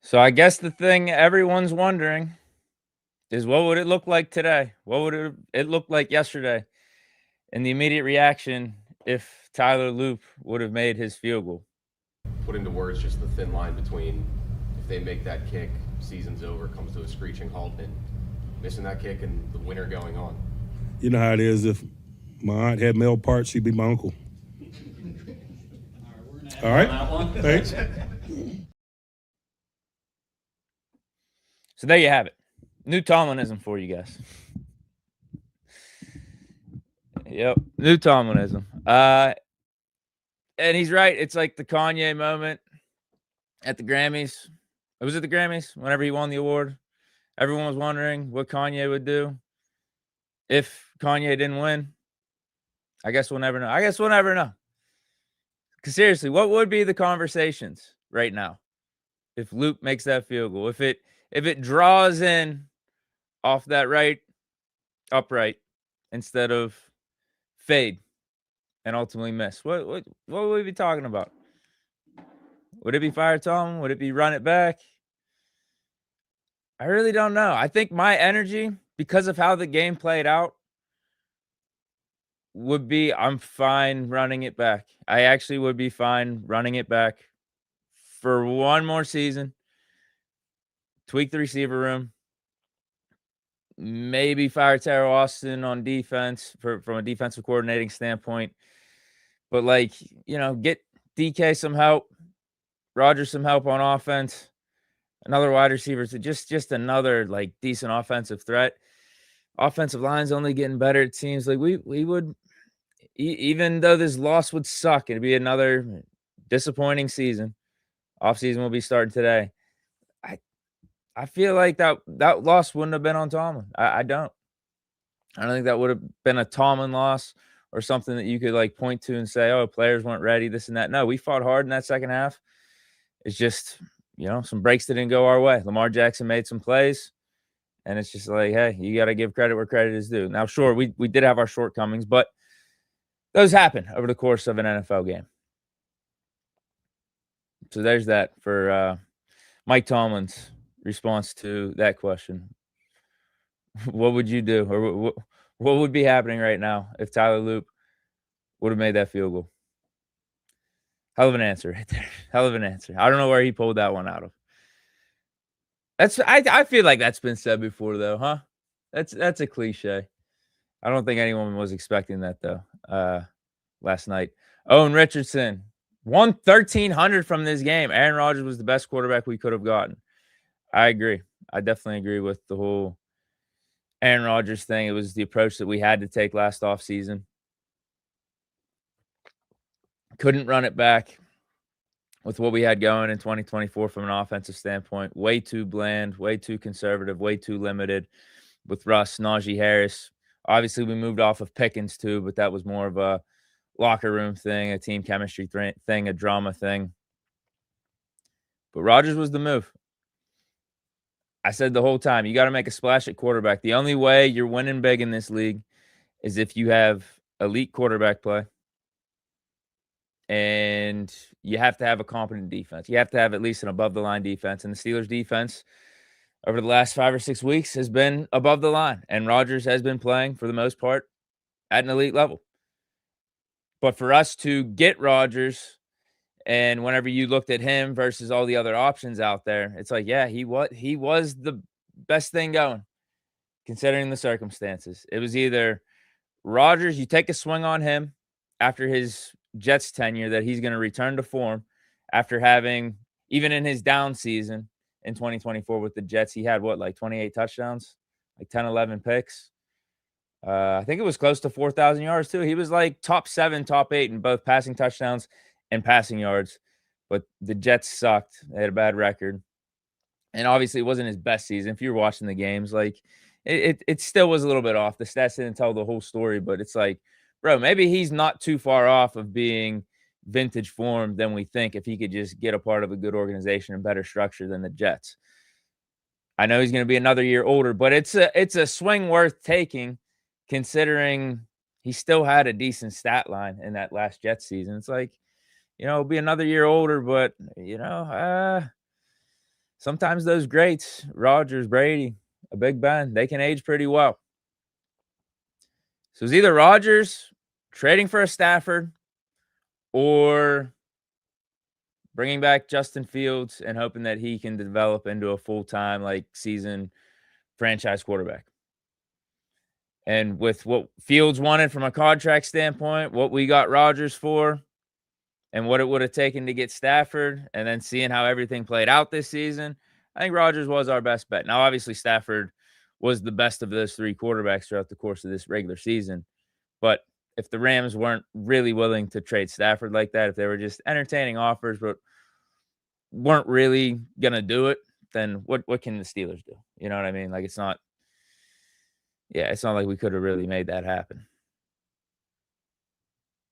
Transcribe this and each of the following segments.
So I guess the thing everyone's wondering is what would it look like today? What would it look like yesterday? And the immediate reaction if Tyler Loop would have made his field goal. Put into words just the thin line between if they make that kick, season's over, comes to a screeching halt, and missing that kick and the winner going on. You know how it is. If my aunt had male parts, she'd be my uncle. All right. Thanks. So there you have it. New Tomlinism for you guys. Yep. New Tomlinism. And he's right. It's like the Kanye moment at the Grammys. It was at the Grammys whenever he won the award. Everyone was wondering what Kanye would do if Kanye didn't win. I guess we'll never know. Because seriously, what would be the conversations right now if Luke makes that field goal? If it draws in off that right upright instead of fade and ultimately miss, what would we be talking about? Would it be fire Tom? Would it be run it back? I really don't know. I think my energy, because of how the game played out, would be I'm fine running it back. I actually would be fine running it back for one more season. Tweak the receiver room. Maybe fire Terrell Austin on defense from a defensive coordinating standpoint. But, get DK some help, Rodgers some help on offense, another wide receiver, so just another, decent offensive threat. Offensive line's only getting better, it seems like we would even though this loss would suck, it'd be another disappointing season. Offseason will be starting today. I feel like that loss wouldn't have been on Tomlin. I don't think that would have been a Tomlin loss or something that you could point to and say, oh, players weren't ready, this and that. No, we fought hard in that second half. It's just, some breaks that didn't go our way. Lamar Jackson made some plays, and it's just like, hey, you got to give credit where credit is due. Now, sure, we did have our shortcomings, but those happen over the course of an NFL game. So there's that for Mike Tomlin's response to that question. What would you do, or what would be happening right now if Tyler Loop would have made that field goal? Hell of an answer right there. Hell of an answer. I don't know where he pulled that one out of. I feel like that's been said before, though, huh? That's a cliche. I don't think anyone was expecting that, though, last night. Owen Richardson won 1,300 from this game. Aaron Rodgers was the best quarterback we could have gotten. I agree. I definitely agree with the whole Aaron Rodgers thing. It was the approach that we had to take last offseason. Couldn't run it back with what we had going in 2024 from an offensive standpoint. Way too bland, way too conservative, way too limited with Russ, Najee Harris. Obviously, we moved off of Pickens too, but that was more of a locker room thing, a team chemistry thing, a drama thing. But Rodgers was the move. I said the whole time, you got to make a splash at quarterback. The only way you're winning big in this league is if you have elite quarterback play, and you have to have a competent defense. You have to have at least an above-the-line defense, and the Steelers' defense over the last 5 or 6 weeks has been above the line, and Rodgers has been playing, for the most part, at an elite level. But for us to get Rodgers, and whenever you looked at him versus all the other options out there, it's like, yeah, he was the best thing going, considering the circumstances. It was either Rodgers, you take a swing on him after his Jets tenure that he's going to return to form after having, even in his down season in 2024 with the Jets, he had 28 touchdowns, 10, 11 picks. I think it was close to 4,000 yards too. He was top 7, top 8 in both passing touchdowns and passing yards, but the Jets sucked. They had a bad record. And obviously it wasn't his best season. If you're watching the games, it still was a little bit off. The stats didn't tell the whole story, but it's like, bro, maybe he's not too far off of being vintage form than we think if he could just get a part of a good organization and better structure than the Jets. I know he's going to be another year older, but it's a swing worth taking considering he still had a decent stat line in that last Jets season. It's like, it'll be another year older, but, sometimes those greats, Rodgers, Brady, a Big Ben, they can age pretty well. So it's either Rodgers trading for a Stafford or bringing back Justin Fields and hoping that he can develop into a full-time, like, season franchise quarterback. And with what Fields wanted from a contract standpoint, what we got Rodgers for, and what it would have taken to get Stafford, and then seeing how everything played out this season, I think Rodgers was our best bet. Now, obviously, Stafford was the best of those three quarterbacks throughout the course of this regular season. But if the Rams weren't really willing to trade Stafford like that, if they were just entertaining offers but weren't really going to do it, then what can the Steelers do? You know what I mean? Like, it's not like we could have really made that happen.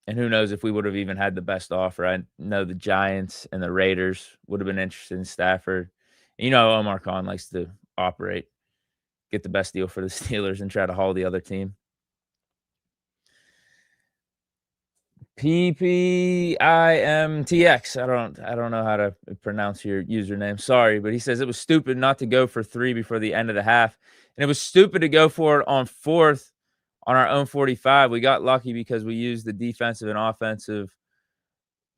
And who knows if we would have even had the best offer. I know the Giants and the Raiders would have been interested in Stafford. You know, Omar Khan likes to operate, get the best deal for the Steelers and try to haul the other team. PPIMTX. I don't know how to pronounce your username. Sorry, but he says it was stupid not to go for 3 before the end of the half. And it was stupid to go for it on 4th on our own 45. We got lucky because we used the defensive and offensive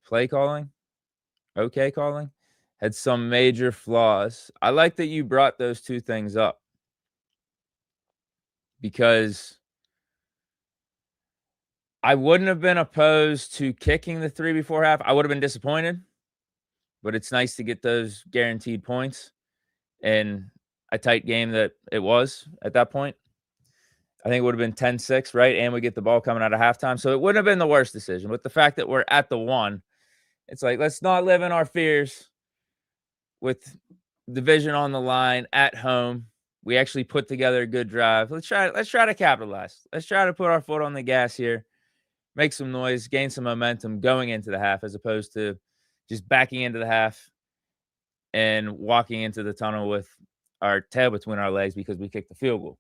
play calling. Okay calling. Had some major flaws. I like that you brought those two things up because I wouldn't have been opposed to kicking the 3 before half. I would have been disappointed, but it's nice to get those guaranteed points in a tight game that it was at that point. I think it would have been 10-6, right? And we get the ball coming out of halftime. So it wouldn't have been the worst decision. But the fact that we're at the 1, it's like, let's not live in our fears with division on the line at home. We actually put together a good drive. Let's try to capitalize. Let's try to put our foot on the gas here, make some noise, gain some momentum going into the half, as opposed to just backing into the half and walking into the tunnel with our tail between our legs because we kicked the field goal.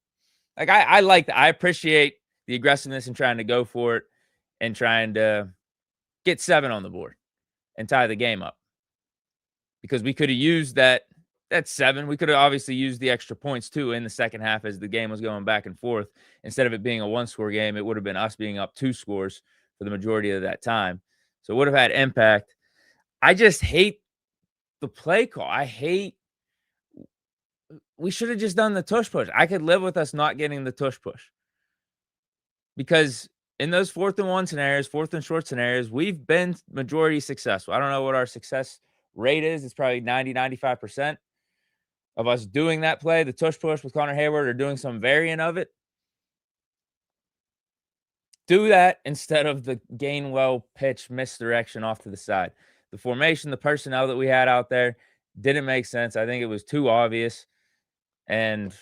Like, I like that. I appreciate the aggressiveness and trying to go for it and trying to get 7 on the board and tie the game up, because we could have used that 7. We could have obviously used the extra points too in the second half as the game was going back and forth. Instead of it being a 1-score game, it would have been us being up 2 scores for the majority of that time. So it would have had impact. I just hate the play call. We should have just done the tush push. I could live with us not getting the tush push, because in those 4th and 1 scenarios, 4th and short scenarios, we've been majority successful. I don't know what our success rate is. It's probably 90-95% of us doing that play, the tush push with Connor Hayward, or doing some variant of it. Do that instead of the Gainwell pitch misdirection off to the side. The formation, the personnel that we had out there didn't make sense. I think it was too obvious, and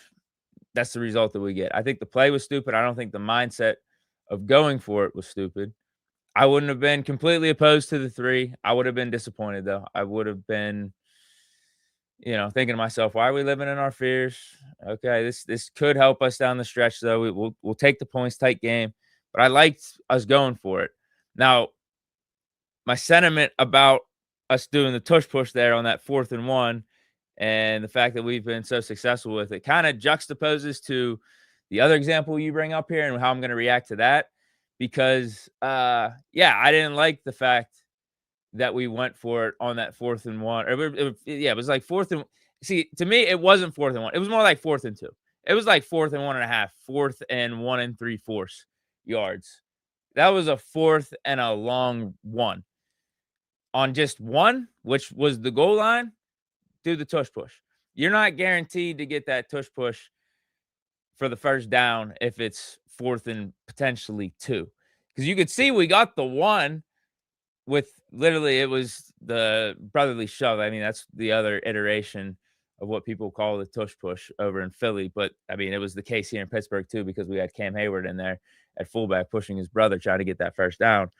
that's the result that we get. I think the play was stupid. I don't think the mindset of going for it was stupid. I wouldn't have been completely opposed to the 3. I would have been disappointed, though. I would have been, thinking to myself, why are we living in our fears? Okay, this could help us down the stretch, though. We'll take the points, tight game. But I liked us going for it. Now, my sentiment about us doing the tush push there on that 4th and 1 and the fact that we've been so successful with it kind of juxtaposes to the other example you bring up here and how I'm going to react to that. Because, I didn't like the fact that we went for it on that 4th and 1. It was like 4th and – see, to me, it wasn't 4th and 1. It was more like 4th and 2. It was like 4th and 1.5, 4th and 1 3/4 yards. That was a 4th and a long 1. On just 1, which was the goal line, do the tush push. You're not guaranteed to get that tush push for the first down if it's 4th and potentially 2. Because you could see we got the 1 with literally, it was the brotherly shove. I mean, that's the other iteration of what people call the tush push over in Philly. But, I mean, it was the case here in Pittsburgh, too, because we had Cam Hayward in there at fullback pushing his brother, trying to get that first down.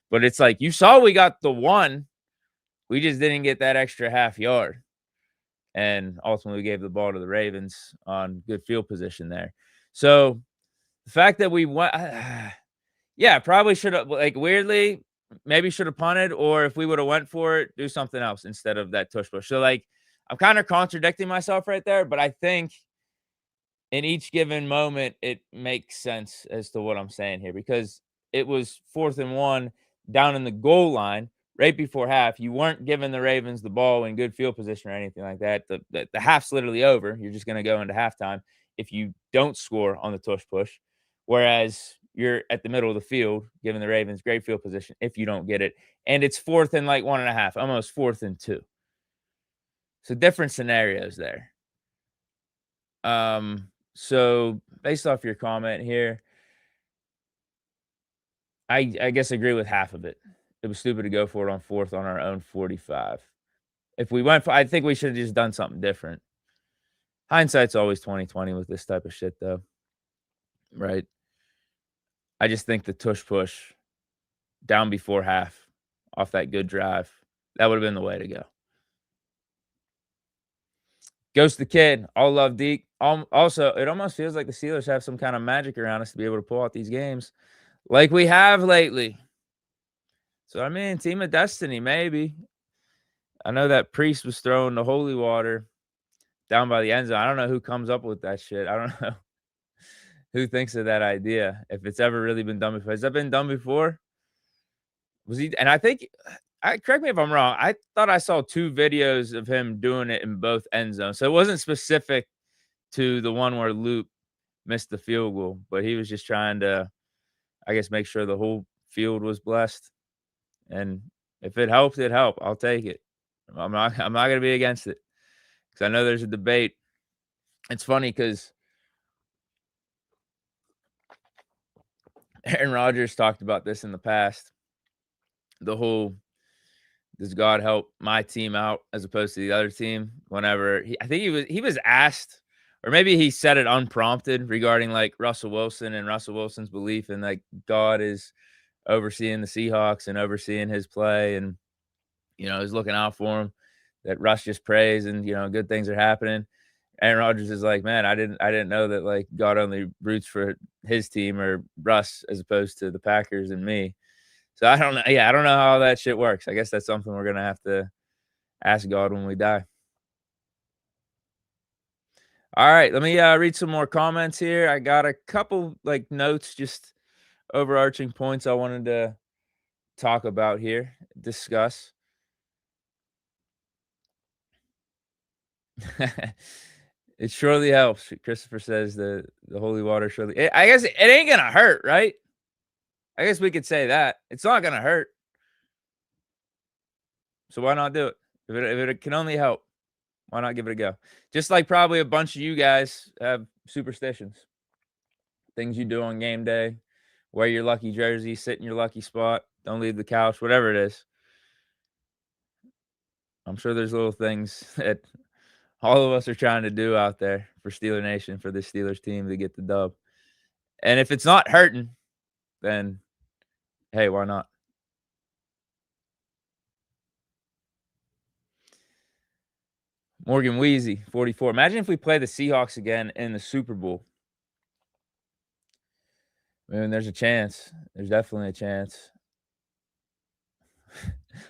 But it's like, you saw we got the 1. We just didn't get that extra half yard. And ultimately, we gave the ball to the Ravens on good field position there. So the fact that we went, probably should have, like, weirdly, maybe should have punted, or if we would have went for it, do something else instead of that tush push. So, like, I'm kind of contradicting myself right there, but I think in each given moment, it makes sense as to what I'm saying here because it was 4th and 1 down in the goal line right before half. You weren't giving the Ravens the ball in good field position or anything like that. The half's literally over. You're just going to go into halftime if you don't score on the tush push. Whereas you're at the middle of the field, giving the Ravens great field position if you don't get it. And it's 4th and like 1.5, almost 4th and 2. So different scenarios there. So based off your comment here, I guess I agree with half of it. It was stupid to go for it on 4th on our own 45. If we went for, I think we should have just done something different. Hindsight's always 20/20 with this type of shit, though. Right? I just think the tush push down before half off that good drive, that would have been the way to go. Ghost the Kid, all love Deke. Also, it almost feels like the Steelers have some kind of magic around us to be able to pull out these games like we have lately. So, I mean, team of destiny, maybe. I know that priest was throwing the holy water down by the end zone. I don't know who comes up with that shit. I don't know who thinks of that idea, if it's ever really been done before. Has that been done before? Was he? And I think, correct me if I'm wrong, I thought I saw 2 videos of him doing it in both end zones. So it wasn't specific to the one where Loop missed the field goal, but he was just trying to, I guess, make sure the whole field was blessed. And if it helps, it helped. I'll take it. I'm not going to be against it because I know there's a debate. It's funny because Aaron Rodgers talked about this in the past. The whole, does God help my team out as opposed to the other team? Whenever I think he was asked, or maybe he said it unprompted regarding like Russell Wilson and Russell Wilson's belief in like God is overseeing the Seahawks and overseeing his play, and is looking out for him. That Russ just prays, and good things are happening. Aaron Rodgers is like, man, I didn't know that like God only roots for his team or Russ as opposed to the Packers and me. So I don't know. Yeah, I don't know how that shit works. I guess that's something we're gonna have to ask God when we die. All right, let me read some more comments here. I got a couple like notes, just overarching points I wanted to talk about here, discuss. It surely helps. Christopher says the holy water surely. I guess it ain't gonna hurt, right? I guess we could say that it's not gonna hurt. So why not do it? If it can only help, why not give it a go? Just like probably a bunch of you guys have superstitions, things you do on game day, wear your lucky jersey, sit in your lucky spot, don't leave the couch, whatever it is. I'm sure there's little things that all of us are trying to do out there for Steeler Nation, for this Steelers team to get the dub. And if it's not hurting, then hey, why not? Morgan Wheezy, 44. Imagine if we play the Seahawks again in the Super Bowl. I mean, there's a chance. There's definitely a chance.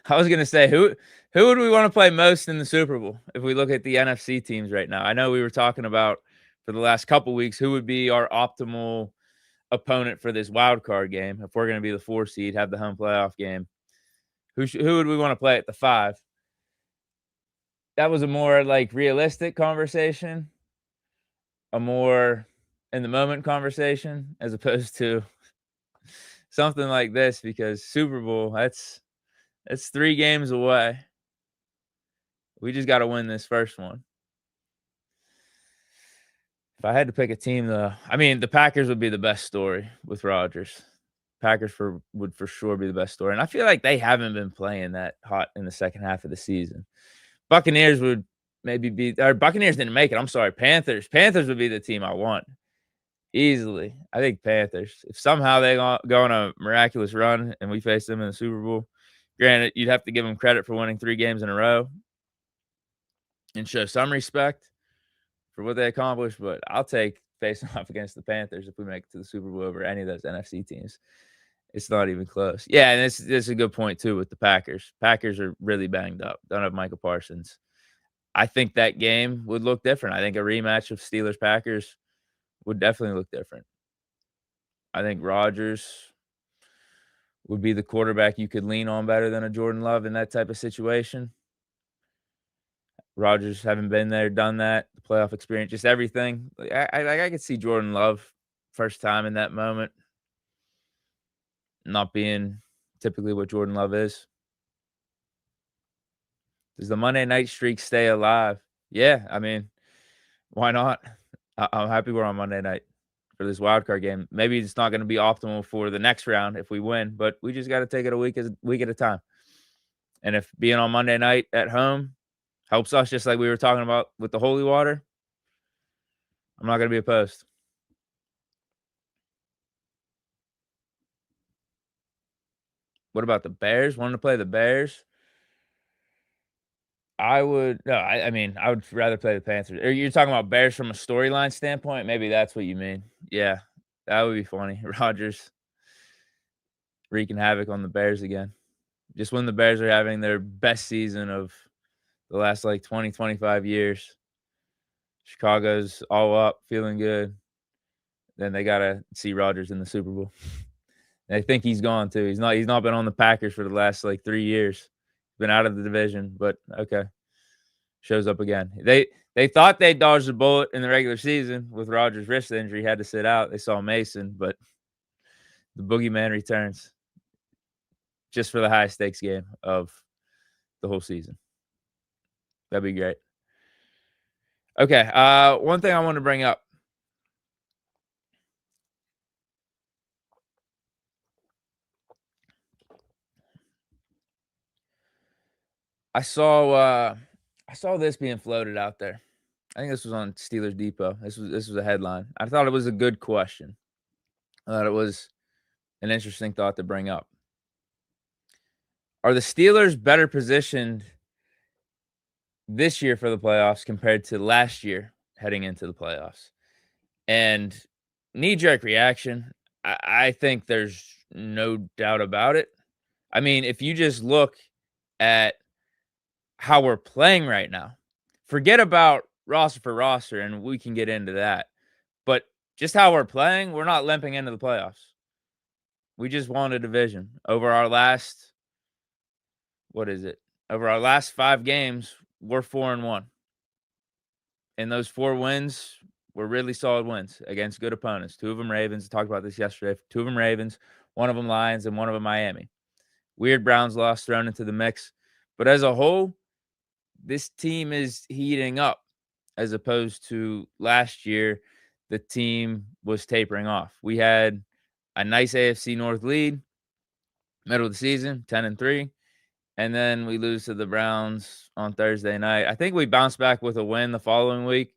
I was gonna say, who would we want to play most in the Super Bowl if we look at the NFC teams right now? I know we were talking about for the last couple weeks who would be our optimal opponent for this wild card game if we're going to be the 4 seed, have the home playoff game. Who would we want to play at the 5? That was a more like realistic conversation, a more in the moment conversation, as opposed to something like this, because Super Bowl, that's 3 games away. We just got to win this first one. If I had to pick a team, though, I mean, the Packers would be the best story with Rodgers. Packers would for sure be the best story. And I feel like they haven't been playing that hot in the second half of the season. Buccaneers would maybe be, or Buccaneers didn't make it. I'm sorry. Panthers would be the team I want. Easily. I think Panthers. If somehow they go on a miraculous run and we face them in the Super Bowl, granted, you'd have to give them credit for winning 3 games in a row and show some respect for what they accomplished, but I'll take facing off against the Panthers if we make it to the Super Bowl over any of those NFC teams. It's not even close. Yeah, and this is a good point, too, with the Packers. Packers are really banged up. Don't have Michael Parsons. I think that game would look different. I think a rematch of Steelers-Packers would definitely look different. I think Rodgers would be the quarterback you could lean on better than a Jordan Love in that type of situation. Rodgers having been there, done that, the playoff experience, just everything. Like, I could see Jordan Love first time in that moment not being typically what Jordan Love is. Does the Monday night streak stay alive? Yeah, I mean, why not? I'm happy we're on Monday night for this wild card game. Maybe it's not going to be optimal for the next round if we win, but we just got to take it a week at a time. And if being on Monday night at home helps us, just like we were talking about with the holy water, I'm not going to be opposed. What about the Bears? Wanting to play the Bears? I would no, I mean, I would rather play the Panthers. Are you talking about Bears from a storyline standpoint? Maybe that's what you mean. Yeah, that would be funny. Rodgers wreaking havoc on the Bears again. Just when the Bears are having their best season of the last, like, 20, 25 years. Chicago's all up, feeling good. Then they gotta see Rodgers in the Super Bowl. They think he's gone too. He's not been on the Packers for the last, like, 3 years. Been out of the division, but okay. Shows up again. They thought they dodged a bullet in the regular season with Rodgers' wrist injury, had to sit out. They saw Mason, but the boogeyman returns just for the high stakes game of the whole season. That'd be great. Okay, one thing I want to bring up. I saw this being floated out there. I think this was on Steelers Depot. This was a headline. I thought it was a good question. I thought it was an interesting thought to bring up. Are the Steelers better positioned this year for the playoffs compared to last year heading into the playoffs? And knee-jerk reaction, I think there's no doubt about it. I mean, if you just look at how we're playing right now, forget about roster for roster, and we can get into that. But just how we're playing, we're not limping into the playoffs. We just won a division. Over our last 5 games, we're 4-1. And those 4 wins were really solid wins against good opponents. 2 of them Ravens. I talked about this yesterday. 2 of them Ravens, 1 of them Lions, and 1 of them Miami. Weird Browns loss thrown into the mix. But as a whole, this team is heating up as opposed to last year. The team was tapering off. We had a nice AFC North lead, middle of the season, 10-3. And then we lose to the Browns on Thursday night. I think we bounced back with a win the following week,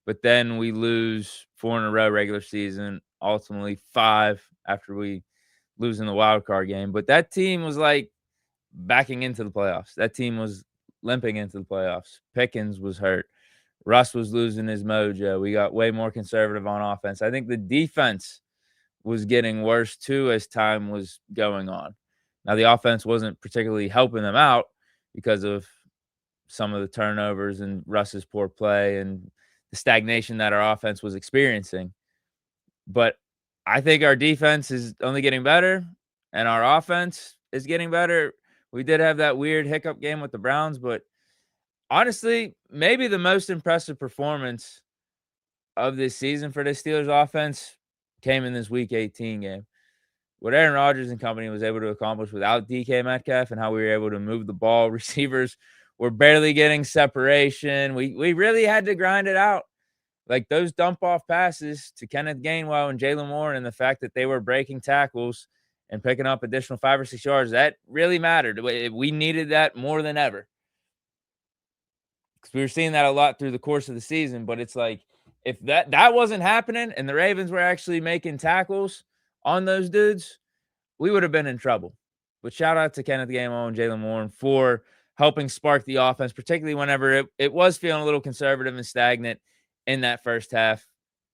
but then we lose 4 in a row regular season, ultimately 5 after we lose in the wild card game. But that team was like backing into the playoffs. That team was limping into the playoffs. Pickens was hurt. Russ was losing his mojo. We got way more conservative on offense. I think the defense was getting worse too as time was going on. Now, the offense wasn't particularly helping them out because of some of the turnovers and Russ's poor play and the stagnation that our offense was experiencing. But I think our defense is only getting better and our offense is getting better. We did have that weird hiccup game with the Browns, but honestly, maybe the most impressive performance of this season for the Steelers offense came in this Week 18 game. What Aaron Rodgers and company was able to accomplish without DK Metcalf and how we were able to move the ball. Receivers were barely getting separation. We really had to grind it out. Like those dump-off passes to Kenneth Gainwell and Jalen Warren and the fact that they were breaking tackles and picking up additional 5 or 6 yards, that really mattered. We needed that more than ever. Because we were seeing that a lot through the course of the season. But it's like, if that wasn't happening and the Ravens were actually making tackles on those dudes, we would have been in trouble. But shout out to Kenneth Gainwell and Jalen Warren for helping spark the offense, particularly whenever it was feeling a little conservative and stagnant in that first half,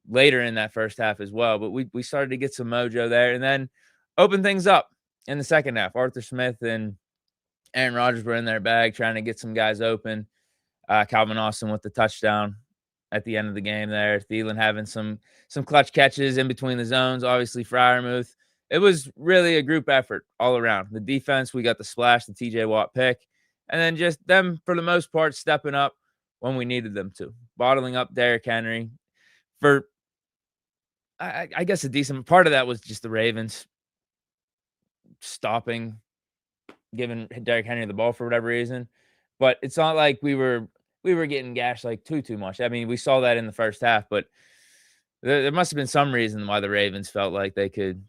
later in that first half as well. But we started to get some mojo there and then open things up in the second half. Arthur Smith and Aaron Rodgers were in their bag trying to get some guys open. Calvin Austin with the touchdown at the end of the game there. Thielen having some clutch catches in between the zones. Obviously, Freiermuth. It was really a group effort all around. The defense, we got the splash, the TJ Watt pick, and then just them, for the most part, stepping up when we needed them to. Bottling up Derrick Henry. For, I guess, a decent part of that was just the Ravens stopping, giving Derrick Henry the ball for whatever reason. But it's not like we were getting gashed like too much. I mean, we saw that in the first half, but there must have been some reason why the Ravens felt like they could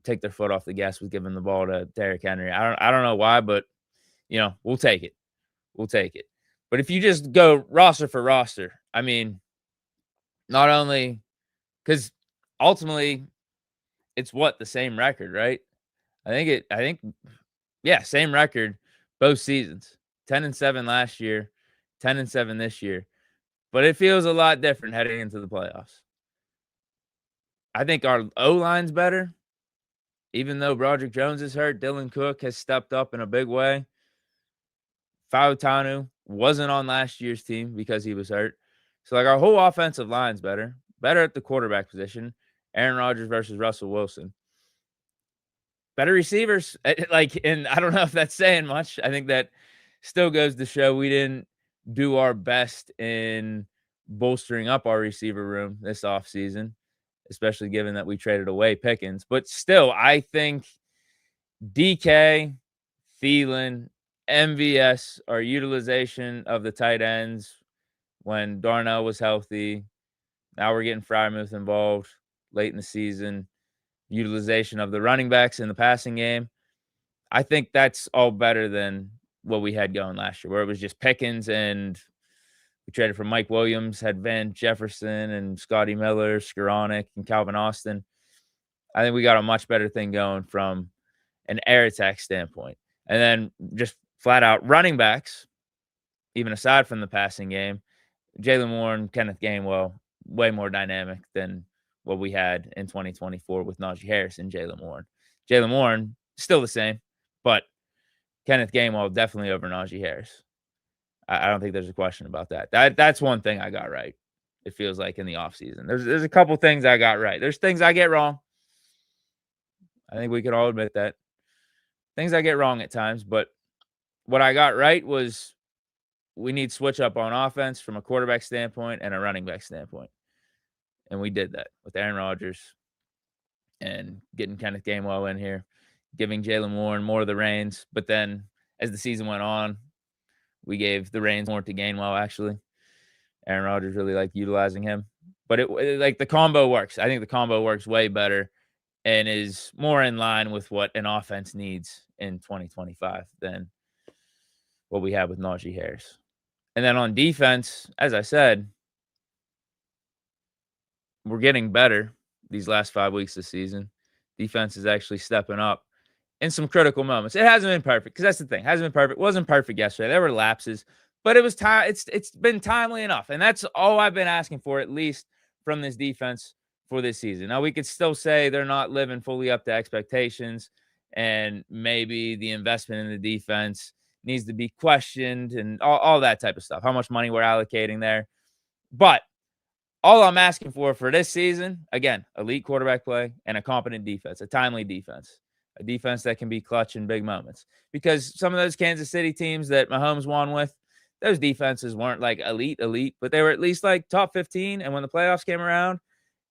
take their foot off the gas with giving the ball to Derrick Henry. I don't know why, but we'll take it. We'll take it. But if you just go roster for roster, I mean, not only because ultimately it's the same record, right? Yeah, same record both seasons. 10-7 last year, 10-7 this year. But it feels a lot different heading into the playoffs. I think our O-line's better. Even though Broderick Jones is hurt, Dylan Cook has stepped up in a big way. Fautanu wasn't on last year's team because he was hurt. So, our whole offensive line's better. Better at the quarterback position. Aaron Rodgers versus Russell Wilson. Better receivers. And I don't know if that's saying much. I think that still goes to show we didn't do our best in bolstering up our receiver room this offseason, especially given that we traded away Pickens. But still, I think DK, Thielen, MVS, our utilization of the tight ends when Darnell was healthy. Now we're getting Freiermuth involved late in the season. Utilization of the running backs in the passing game. I think that's all better than what we had going last year, where it was just Pickens and we traded for Mike Williams, had Van Jefferson and Scotty Miller, Skoranek, and Calvin Austin. I think we got a much better thing going from an air attack standpoint. And then just flat out running backs, even aside from the passing game, Jalen Warren, Kenneth Gainwell, way more dynamic than what we had in 2024 with Najee Harris and Jalen Warren. Jalen Warren, still the same, but Kenneth Gainwell definitely over Najee Harris. I don't think there's a question about that. That's one thing I got right, it feels like, in the offseason. There's a couple things I got right. There's things I get wrong. I think we can all admit that. Things I get wrong at times, but what I got right was we need switch up on offense from a quarterback standpoint and a running back standpoint. And we did that with Aaron Rodgers and getting Kenneth Gainwell in here, giving Jalen Warren more of the reins. But then as the season went on, we gave the reins more to Gainwell, actually. Aaron Rodgers really liked utilizing him. But it the combo works. I think the combo works way better and is more in line with what an offense needs in 2025 than what we have with Najee Harris. And then on defense, as I said, we're getting better these last 5 weeks this season. Defense is actually stepping up in some critical moments. It hasn't been perfect, because that's the thing. It hasn't been perfect. It wasn't perfect yesterday. There were lapses, but it was time. It's been timely enough. And that's all I've been asking for, at least from this defense for this season. Now, we could still say they're not living fully up to expectations, and maybe the investment in the defense needs to be questioned and all that type of stuff, how much money we're allocating there. But all I'm asking for this season, again, elite quarterback play and a competent defense, a timely defense, a defense that can be clutch in big moments. Because some of those Kansas City teams that Mahomes won with, those defenses weren't like elite, but they were at least like top 15. And when the playoffs came around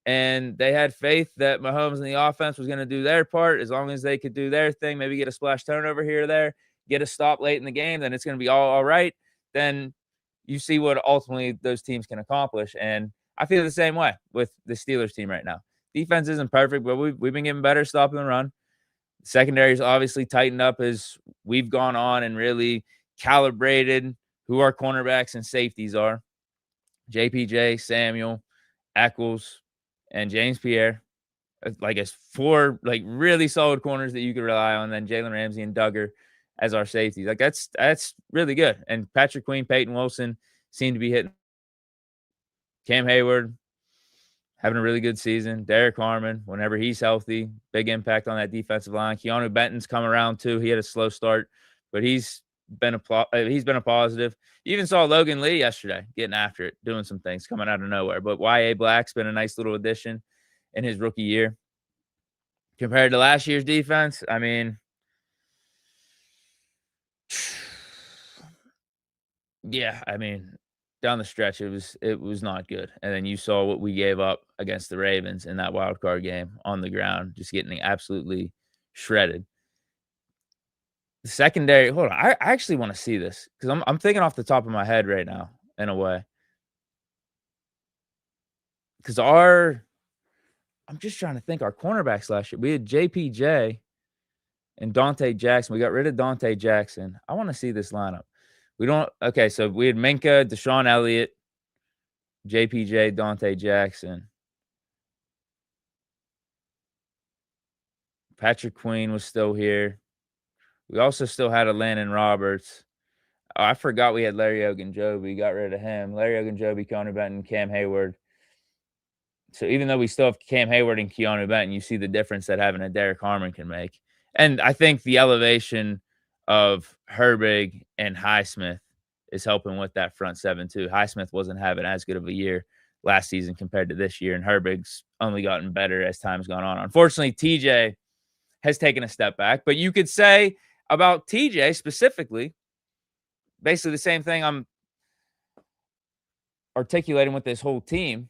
and they had faith that Mahomes and the offense was going to do their part, as long as they could do their thing, maybe get a splash turnover here or there, get a stop late in the game, then it's going to be all right. Then you see what ultimately those teams can accomplish. And I feel the same way with the Steelers team right now. Defense isn't perfect, but we've been getting better stopping the run. Secondary's obviously tightened up as we've gone on and really calibrated who our cornerbacks and safeties are. JPJ, Samuel, Eccles, and James Pierre. Like, as four really solid corners that you could rely on. Then Jalen Ramsey and Duggar as our safeties. Like, that's really good. And Patrick Queen, Peyton Wilson seem to be hitting. Cam Hayward having a really good season. Derek Harmon, whenever he's healthy, big impact on that defensive line. Keanu Benton's come around too. He had a slow start, but he's he's been a positive. You even saw Logan Lee yesterday getting after it, doing some things, coming out of nowhere. But YA Black's been a nice little addition in his rookie year. Compared to last year's defense, I mean, yeah, I mean, down the stretch, it was not good. And then you saw what we gave up against the Ravens in that wild card game on the ground, just getting absolutely shredded. The secondary, hold on, I actually want to see this because I'm thinking off the top of my head right now in a way. Because I'm just trying to think, our cornerbacks last year, we had JPJ and Dante Jackson. We got rid of Dante Jackson. I want to see this lineup. Okay, so we had Minka, Deshaun Elliott, JPJ, Dante Jackson. Patrick Queen was still here. We also still had a Landon Roberts. Oh, I forgot we had Larry Ogunjobi. Got rid of him. Larry Ogunjobi, Keanu Benton, Cam Hayward. So even though we still have Cam Hayward and Keanu Benton, you see the difference that having a Derek Harmon can make. And I think the elevation of Herbig and Highsmith is helping with that front seven too. Highsmith wasn't having as good of a year last season compared to this year, and Herbig's only gotten better as time's gone on. Unfortunately, TJ has taken a step back, but you could say about TJ specifically, basically the same thing I'm articulating with this whole team,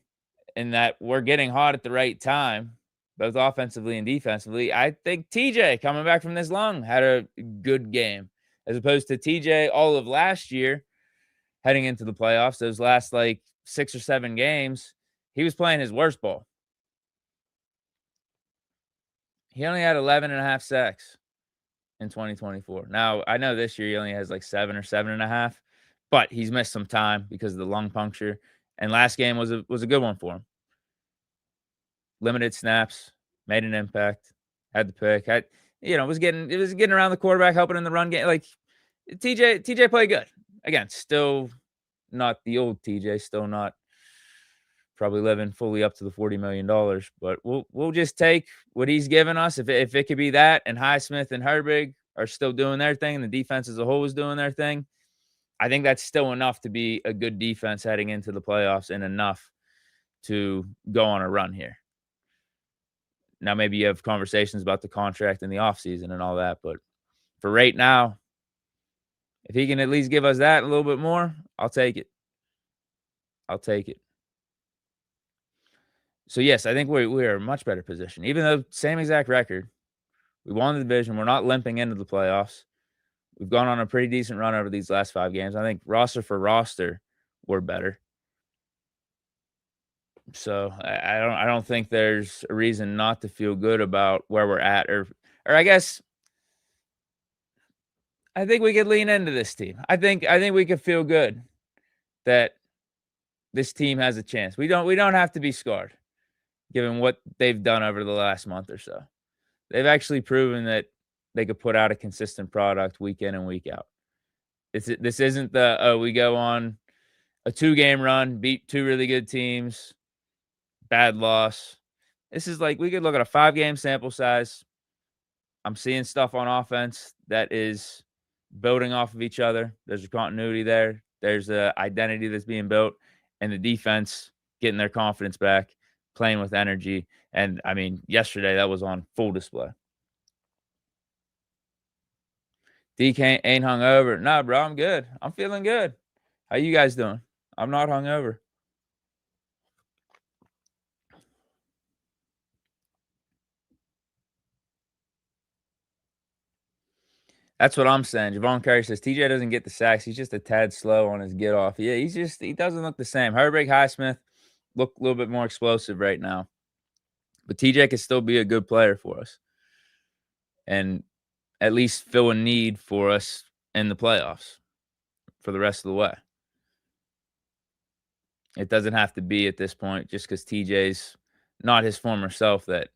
in that we're getting hot at the right time, both offensively and defensively. I think TJ coming back from this lung had a good game, as opposed to TJ all of last year heading into the playoffs. Those last like 6 or 7 games, he was playing his worst ball. He only had 11.5 sacks in 2024. Now, I know this year he only has like 7 or 7.5, but he's missed some time because of the lung puncture. And last game was a good one for him. Limited snaps, made an impact, had the pick. Was getting around the quarterback, helping in the run game. Like TJ played good. Again, still not the old TJ, still not probably living fully up to the $40 million. But we'll just take what he's given us. If it could be that, and Highsmith and Herbig are still doing their thing, and the defense as a whole is doing their thing, I think that's still enough to be a good defense heading into the playoffs, and enough to go on a run here. Now, maybe you have conversations about the contract in the offseason and all that, but for right now, if he can at least give us that a little bit more, I'll take it. I'll take it. So, yes, I think we are in a much better position. Even though same exact record, we won the division. We're not limping into the playoffs. We've gone on a pretty decent run over these last 5 games. I think roster for roster, we're better. So I don't think there's a reason not to feel good about where we're at, or I guess I think we could lean into this team. I think we could feel good that this team has a chance. We don't have to be scarred, given what they've done over the last month or so. They've actually proven that they could put out a consistent product week in and week out. This isn't we go on a 2-game run, beat 2 really good teams, bad loss. This is like, we could look at a 5-game sample size. I'm seeing stuff on offense that is building off of each other. There's a continuity there. There's an identity that's being built, and the defense getting their confidence back, playing with energy. And I mean, yesterday that was on full display. DK ain't hungover. Nah, bro, I'm good. I'm feeling good. How you guys doing? I'm not hungover. That's what I'm saying. Javon Curry says TJ doesn't get the sacks. He's just a tad slow on his get off. Yeah, he doesn't look the same. Herbig, Highsmith look a little bit more explosive right now. But TJ can still be a good player for us, and at least fill a need for us in the playoffs for the rest of the way. It doesn't have to be at this point just because TJ's not his former self that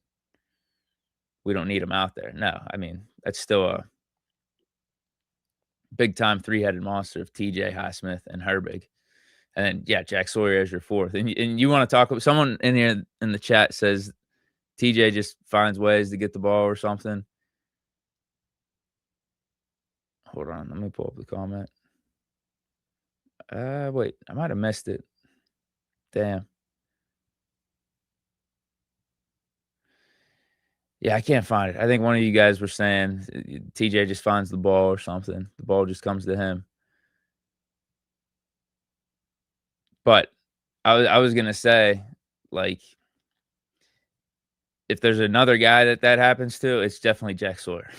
we don't need him out there. No, I mean, that's still a big-time 3-headed monster of TJ, Highsmith, and Herbig. And then, yeah, Jack Sawyer as your 4th. And you want to talk about, someone in here in the chat says TJ just finds ways to get the ball or something. Hold on, let me pull up the comment. Wait, I might have missed it. Damn. Yeah, I can't find it. I think one of you guys were saying TJ just finds the ball or something. The ball just comes to him. But I was gonna say, like, if there's another guy that happens to, it's definitely Jack Sawyer.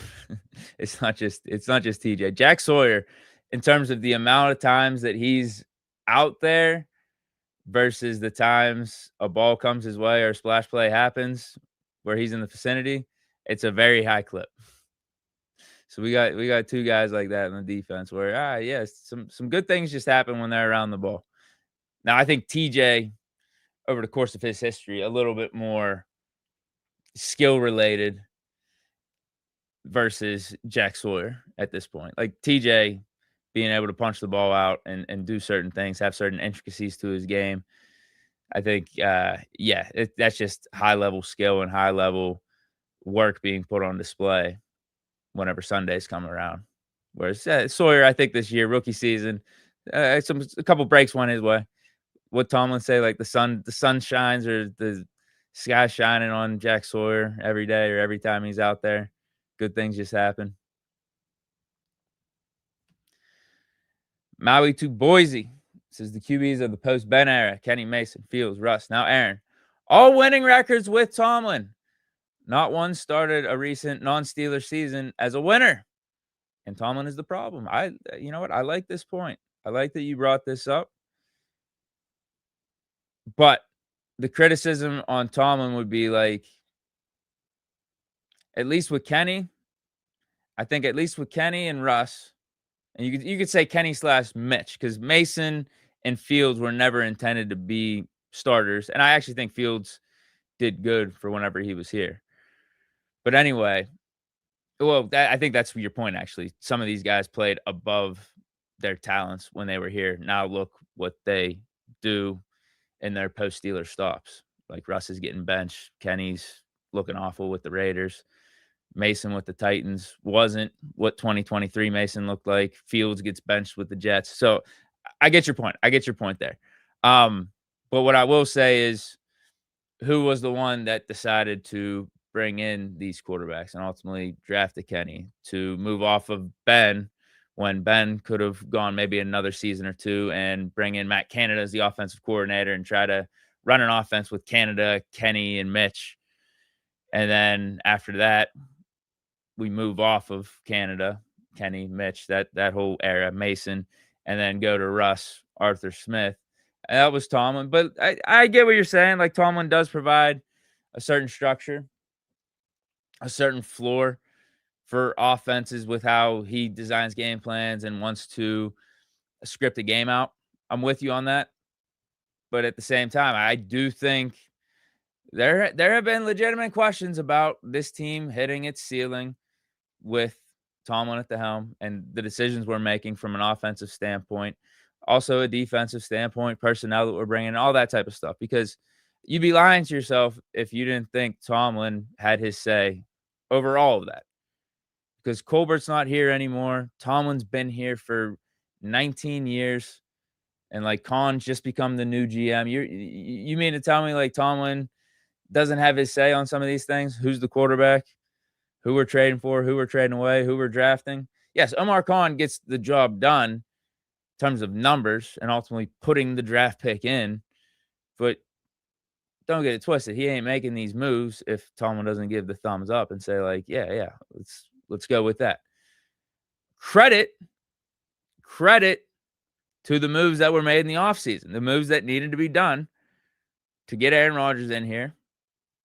It's not just TJ. Jack Sawyer, in terms of the amount of times that he's out there versus the times a ball comes his way or a splash play happens where he's in the vicinity, it's a very high clip. So we got two guys like that in the defense where yes, some good things just happen when they're around the ball. Now I think TJ over the course of his history a little bit more skill related versus Jack Sawyer at this point. Like TJ being able to punch the ball out and do certain things, have certain intricacies to his game. I think that's just high level skill and high level work being put on display whenever Sundays come around. Whereas Sawyer, I think this year, rookie season, a couple breaks went his way. What Tomlin say, like the sun shines or the sky shining on Jack Sawyer every day or every time he's out there. Good things just happen. Maui to Boise says the QBs of the post Ben era: Kenny, Mason, Fields, Russ, now Aaron, all winning records with Tomlin. Not one started a recent non-Steeler season as a winner. And Tomlin is the problem. You know what? I like this point. I like that you brought this up. But the criticism on Tomlin would be like, at least with Kenny, I think at least with Kenny and Russ, and you could say Kenny / Mitch, because Mason and Fields were never intended to be starters. And I actually think Fields did good for whenever he was here. But anyway, I think that's your point, actually. Some of these guys played above their talents when they were here. Now look what they do in their post-Steeler stops. Like Russ is getting benched. Kenny's looking awful with the Raiders. Mason with the Titans wasn't what 2023 Mason looked like. Fields gets benched with the Jets. So I get your point. I get your point there. But what I will say is, who was the one that decided to bring in these quarterbacks and ultimately drafted Kenny to move off of Ben when Ben could have gone maybe another season or two and bring in Matt Canada as the offensive coordinator and try to run an offense with Canada, Kenny, and Mitch. And then after that, we move off of Canada, Kenny, Mitch, that whole era, Mason, and then go to Russ, Arthur Smith. And that was Tomlin. But I get what you're saying. Like, Tomlin does provide a certain structure, a certain floor for offenses with how he designs game plans and wants to script a game out. I'm with you on that. But at the same time, I do think there have been legitimate questions about this team hitting its ceiling with Tomlin at the helm and the decisions we're making from an offensive standpoint, also a defensive standpoint, personnel that we're bringing, all that type of stuff. Because you'd be lying to yourself if you didn't think Tomlin had his say over all of that. Because Colbert's not here anymore. Tomlin's been here for 19 years. And like Khan's just become the new GM. You mean to tell me like Tomlin doesn't have his say on some of these things? Who's the quarterback? Who we're trading for? Who we're trading away? Who we're drafting? Yes, Omar Khan gets the job done in terms of numbers and ultimately putting the draft pick in. But don't get it twisted. He ain't making these moves if Tomlin doesn't give the thumbs up and say like, yeah, let's go with that. Credit to the moves that were made in the offseason, the moves that needed to be done to get Aaron Rodgers in here,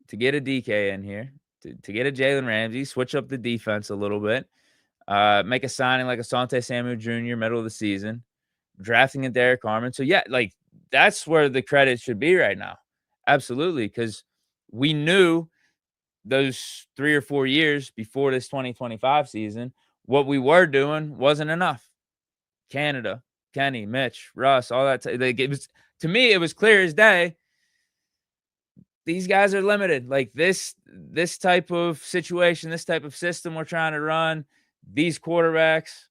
to get a DK in here, to get a Jalen Ramsey, switch up the defense a little bit, make a signing like Asante Samuel Jr. middle of the season, drafting a Derek Harmon. So, yeah, like that's where the credit should be right now. Absolutely, because we knew those 3 or 4 years before this 2025 season, what we were doing wasn't enough. Canada, Kenny, Mitch, Russ, all that. To me, it was clear as day. These guys are limited. Like this type of situation, this type of system we're trying to run, these quarterbacks,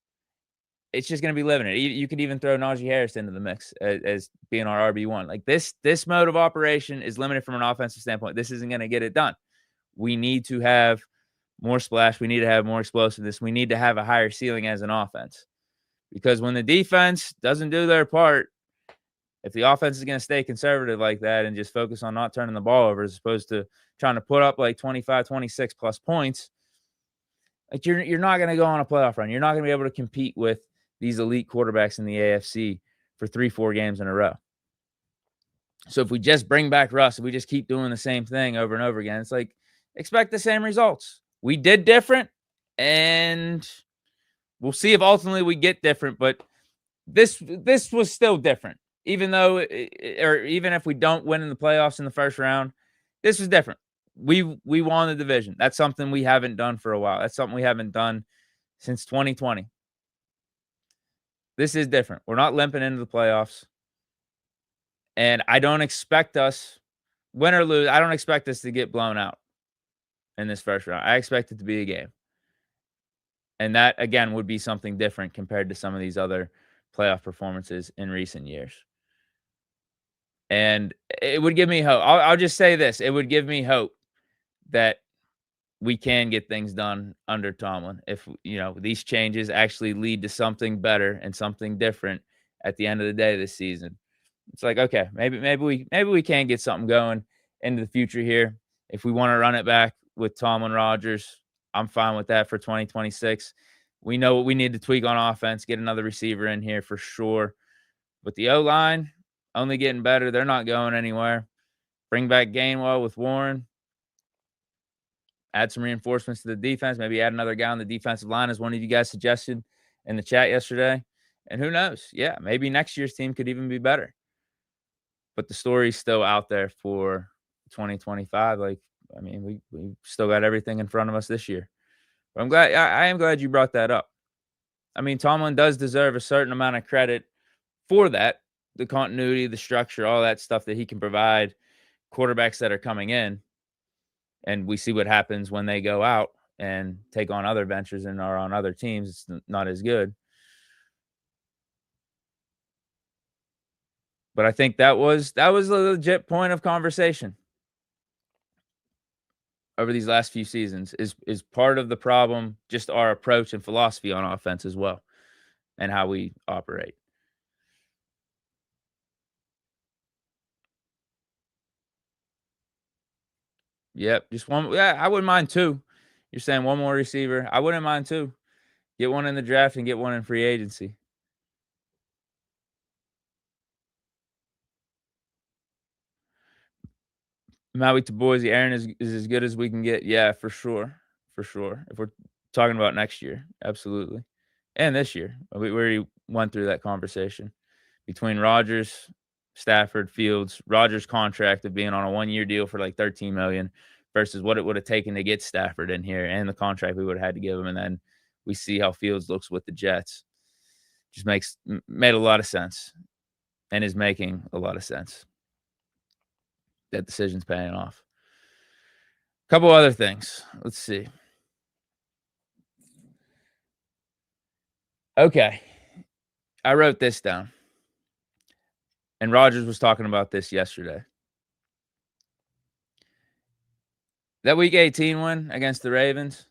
it's just going to be limited. You could even throw Najee Harris into the mix as being our RB1. Like this mode of operation is limited from an offensive standpoint. This isn't going to get it done. We need to have more splash. We need to have more explosiveness. We need to have a higher ceiling as an offense. Because when the defense doesn't do their part, if the offense is going to stay conservative like that and just focus on not turning the ball over as opposed to trying to put up like 25, 26 plus points, like you're not going to go on a playoff run. You're not going to be able to compete with these elite quarterbacks in the AFC for 3-4 games in a row. So if we just bring back Russ, if we just keep doing the same thing over and over again, it's like expect the same results. We did different, and we'll see if ultimately we get different. But this was still different, even though, or even if we don't win in the playoffs in the first round, this was different. We won the division. That's something we haven't done for a while. That's something we haven't done since 2020. This is different. We're not limping into the playoffs. And I don't expect us, win or lose, I don't expect us to get blown out in this first round. I expect it to be a game. And that, again, would be something different compared to some of these other playoff performances in recent years. And it would give me hope. I'll just say this. It would give me hope that we can get things done under Tomlin if, these changes actually lead to something better and something different at the end of the day this season. It's like, okay, maybe we can get something going into the future here. If we want to run it back with Tomlin, Rodgers, I'm fine with that for 2026. We know what we need to tweak on offense, get another receiver in here for sure. But the O-line, only getting better. They're not going anywhere. Bring back Gainwell with Warren. Add some reinforcements to the defense. Maybe add another guy on the defensive line, as one of you guys suggested in the chat yesterday. And who knows? Yeah, maybe next year's team could even be better. But the story's still out there for 2025. We still got everything in front of us this year. But I am glad you brought that up. I mean, Tomlin does deserve a certain amount of credit for that. The continuity, the structure, all that stuff that he can provide quarterbacks that are coming in. And we see what happens when they go out and take on other ventures and are on other teams. It's not as good. But I think that was a legit point of conversation over these last few seasons is part of the problem, just our approach and philosophy on offense as well, and how we operate. Yep, just one. Yeah, I wouldn't mind two. You're saying one more receiver. I wouldn't mind two. Get one in the draft and get one in free agency. Maui to Boise. Aaron is as good as we can get. Yeah, for sure. For sure. If we're talking about next year, absolutely. And this year. We already went through that conversation between Rodgers, Stafford, Fields. Rodgers' contract of being on a 1-year deal for like $13 million versus what it would have taken to get Stafford in here and the contract we would have had to give him. And then we see how Fields looks with the Jets. Just made a lot of sense and is making a lot of sense. That decision's paying off. A couple other things. Let's see. Okay. I wrote this down. And Rodgers was talking about this yesterday. That Week 18 win against the Ravens,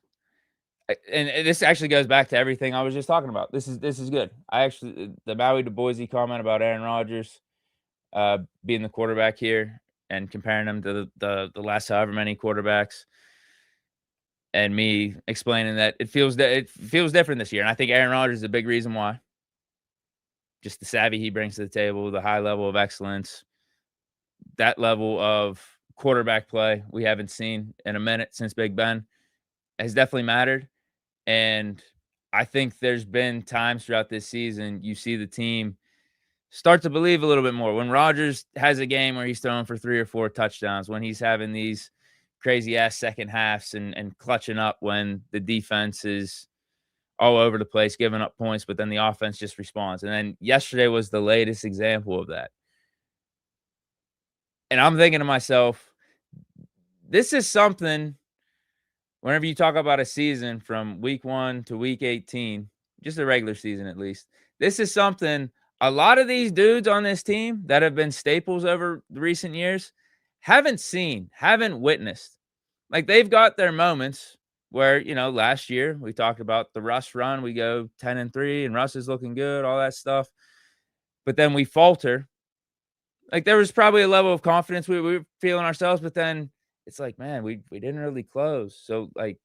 and this actually goes back to everything I was just talking about. This is good. The Maui to Boise comment about Aaron Rodgers being the quarterback here and comparing him to the last however many quarterbacks, and me explaining that it feels different this year. And I think Aaron Rodgers is a big reason why. Just the savvy he brings to the table, the high level of excellence, that level of quarterback play we haven't seen in a minute since Big Ben has definitely mattered. And I think there's been times throughout this season you see the team start to believe a little bit more. When Rodgers has a game where he's throwing for 3 or 4 touchdowns, when he's having these crazy-ass second halves and clutching up when the defense is all over the place, giving up points, but then the offense just responds. And then yesterday was the latest example of that. And I'm thinking to myself, this is something, whenever you talk about a season from week 1 to week 18, just the regular season at least. This is something a lot of these dudes on this team that have been staples over the recent years haven't seen, haven't witnessed. Like, they've got their moments where, last year we talked about the Russ run. We go 10-3 and Russ is looking good, all that stuff. But then we falter. Like, there was probably a level of confidence we were feeling ourselves, but then it's like, man, we didn't really close. So, like,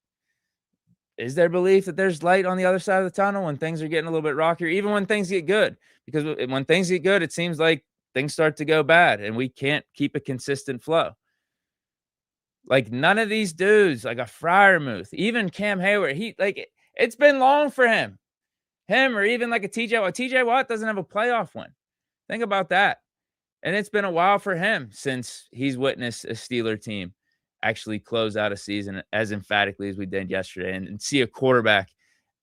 is there belief that there's light on the other side of the tunnel when things are getting a little bit rockier, even when things get good? Because when things get good, it seems like things start to go bad and we can't keep a consistent flow. Like, none of these dudes, like a Freiermuth, even Cam Hayward, it's been long for him. Him or even like a TJ Watt. TJ Watt doesn't have a playoff win. Think about that. And it's been a while for him since he's witnessed a Steeler team actually close out a season as emphatically as we did yesterday and see a quarterback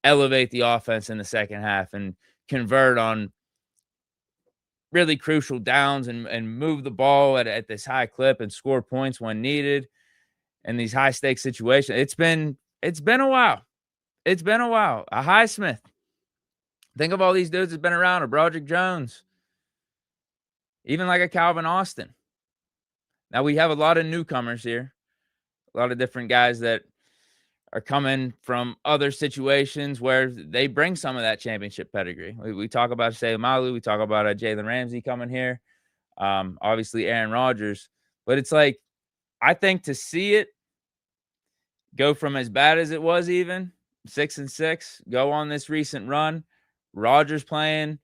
elevate the offense in the second half and convert on really crucial downs and move the ball at this high clip and score points when needed in these high stakes situations. It's been a while. It's been a while. A Highsmith. Think of all these dudes that's been around, a Broderick Jones, even like a Calvin Austin. Now we have a lot of newcomers here, a lot of different guys that are coming from other situations where they bring some of that championship pedigree. We talk about Shea Malu, we talk about Jalen Ramsey coming here, obviously Aaron Rodgers, but it's like, I think to see it go from as bad as it was, even 6-6, go on this recent run, Rodgers playing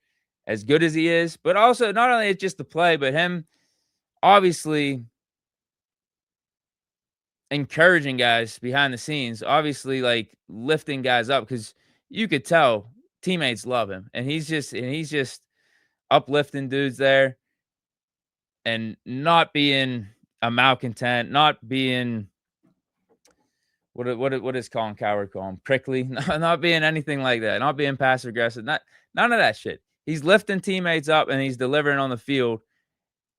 as good as he is, but also not only it's just the play, but him obviously encouraging guys behind the scenes, obviously like lifting guys up, because you could tell teammates love him, and he's just uplifting dudes there and not being a malcontent, not being what is Colin Cowherd call him? Prickly, not being anything like that, not being passive aggressive, none of that shit. He's lifting teammates up and he's delivering on the field.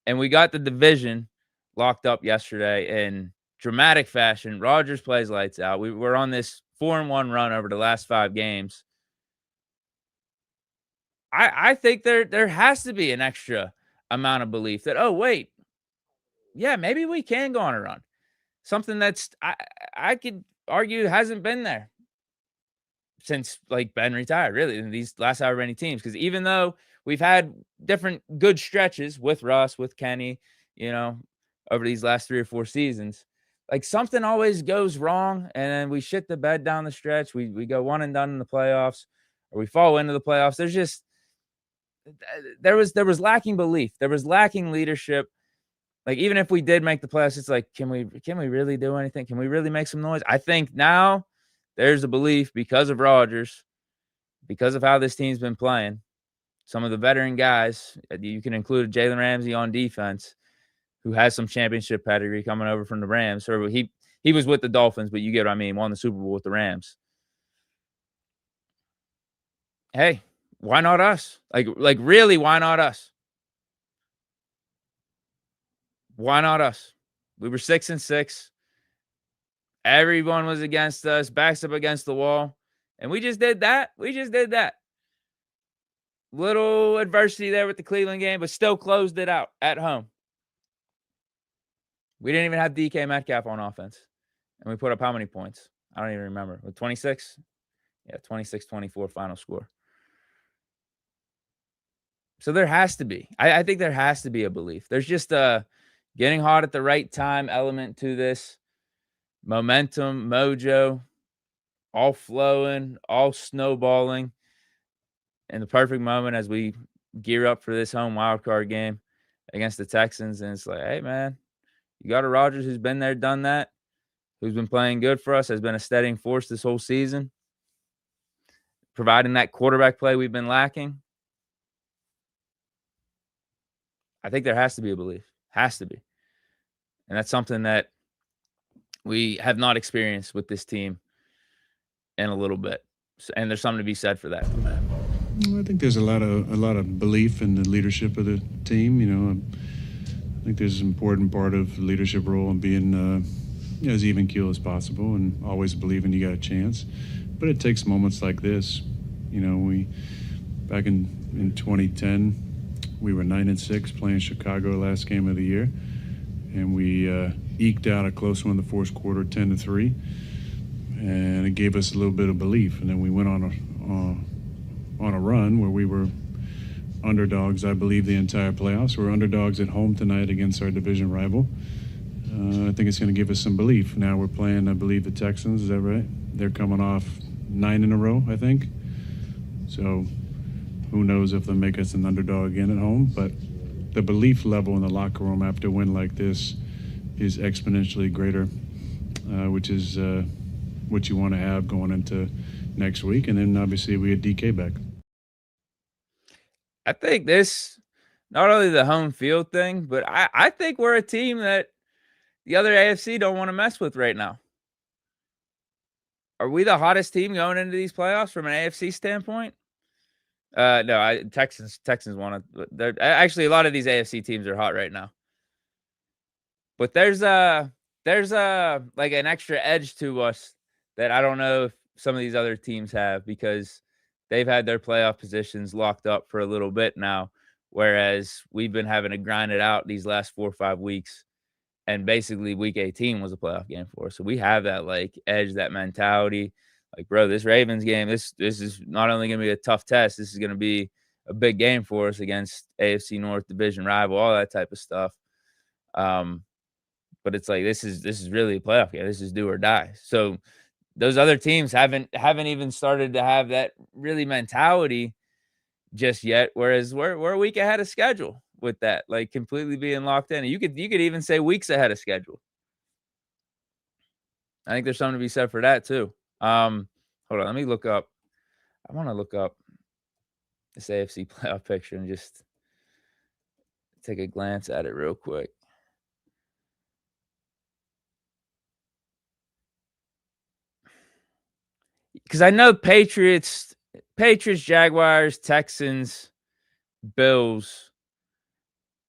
And we got the division locked up yesterday in dramatic fashion. Rodgers plays lights out. We're on this 4-1 run over the last 5 games. I think there has to be an extra amount of belief that, oh, wait, yeah, maybe we can go on a run. Something that's, I could argue hasn't been there since like Ben retired, really, in these last however many teams. Because even though we've had different good stretches with Russ, with Kenny, over these last 3 or 4 seasons, like something always goes wrong, and then we shit the bed down the stretch. We go one and done in the playoffs, or we fall into the playoffs. There was lacking belief. There was lacking leadership. Like, even if we did make the playoffs, it's like, can we really do anything? Can we really make some noise? I think now there's a belief because of Rodgers, because of how this team's been playing. Some of the veteran guys, you can include Jalen Ramsey on defense, who has some championship pedigree coming over from the Rams. Or he was with the Dolphins, but you get what I mean, won the Super Bowl with the Rams. Hey, why not us? Like really, why not us? Why not us? We were 6-6. Everyone was against us, backs up against the wall. And we just did that. Little adversity there with the Cleveland game, but still closed it out at home. We didn't even have DK Metcalf on offense. And we put up how many points? I don't even remember. With 26? Yeah, 26-24 final score. So there has to be. I think there has to be a belief. There's just a getting hot at the right time element to this. Momentum, mojo, all flowing, all snowballing in the perfect moment as we gear up for this home wildcard game against the Texans. And it's like, hey, man, you got a Rodgers who's been there, done that, who's been playing good for us, has been a steadying force this whole season, providing that quarterback play we've been lacking. I think there has to be a belief. Has to be. And that's something that we have not experienced with this team in a little bit. And there's something to be said for that. I think there's a lot of belief in the leadership of the team. I think there's an important part of the leadership role in being as even keel as possible and always believing you got a chance. But it takes moments like this You know, we back in 2010, we were 9-6 playing Chicago last game of the year, and we eked out a close one in the fourth quarter, 10-3, and it gave us a little bit of belief. And then we went on a run where we were underdogs, I believe, the entire playoffs. We're underdogs at home tonight against our division rival. I think it's going to give us some belief. Now we're playing, I believe, the Texans. Is that right? They're coming off 9 in a row, I think. So who knows if they'll make us an underdog again at home. But the belief level in the locker room after a win like this is exponentially greater, which is what you want to have going into next week. And then obviously we had DK back. I think this, not only the home field thing, but I think we're a team that the other AFC don't want to mess with right now. Are we the hottest team going into these playoffs from an AFC standpoint? No, Texans want to. Actually, a lot of these AFC teams are hot right now. But there's like an extra edge to us that I don't know if some of these other teams have, because they've had their playoff positions locked up for a little bit now, whereas we've been having to grind it out these last 4 or 5 weeks. And basically week 18 was a playoff game for us. So we have that like edge, that mentality. Like, bro, this Ravens game, this is not only going to be a tough test, this is going to be a big game for us against AFC North division rival, all that type of stuff. But it's like, this is really a playoff game. This is do or die. So those other teams haven't even started to have that really mentality just yet. Whereas we're a week ahead of schedule with that, like completely being locked in. And you could even say weeks ahead of schedule. I think there's something to be said for that too. Hold on, let me look up. I want to look up this AFC playoff picture and just take a glance at it real quick. Because I know Patriots, Jaguars, Texans, Bills,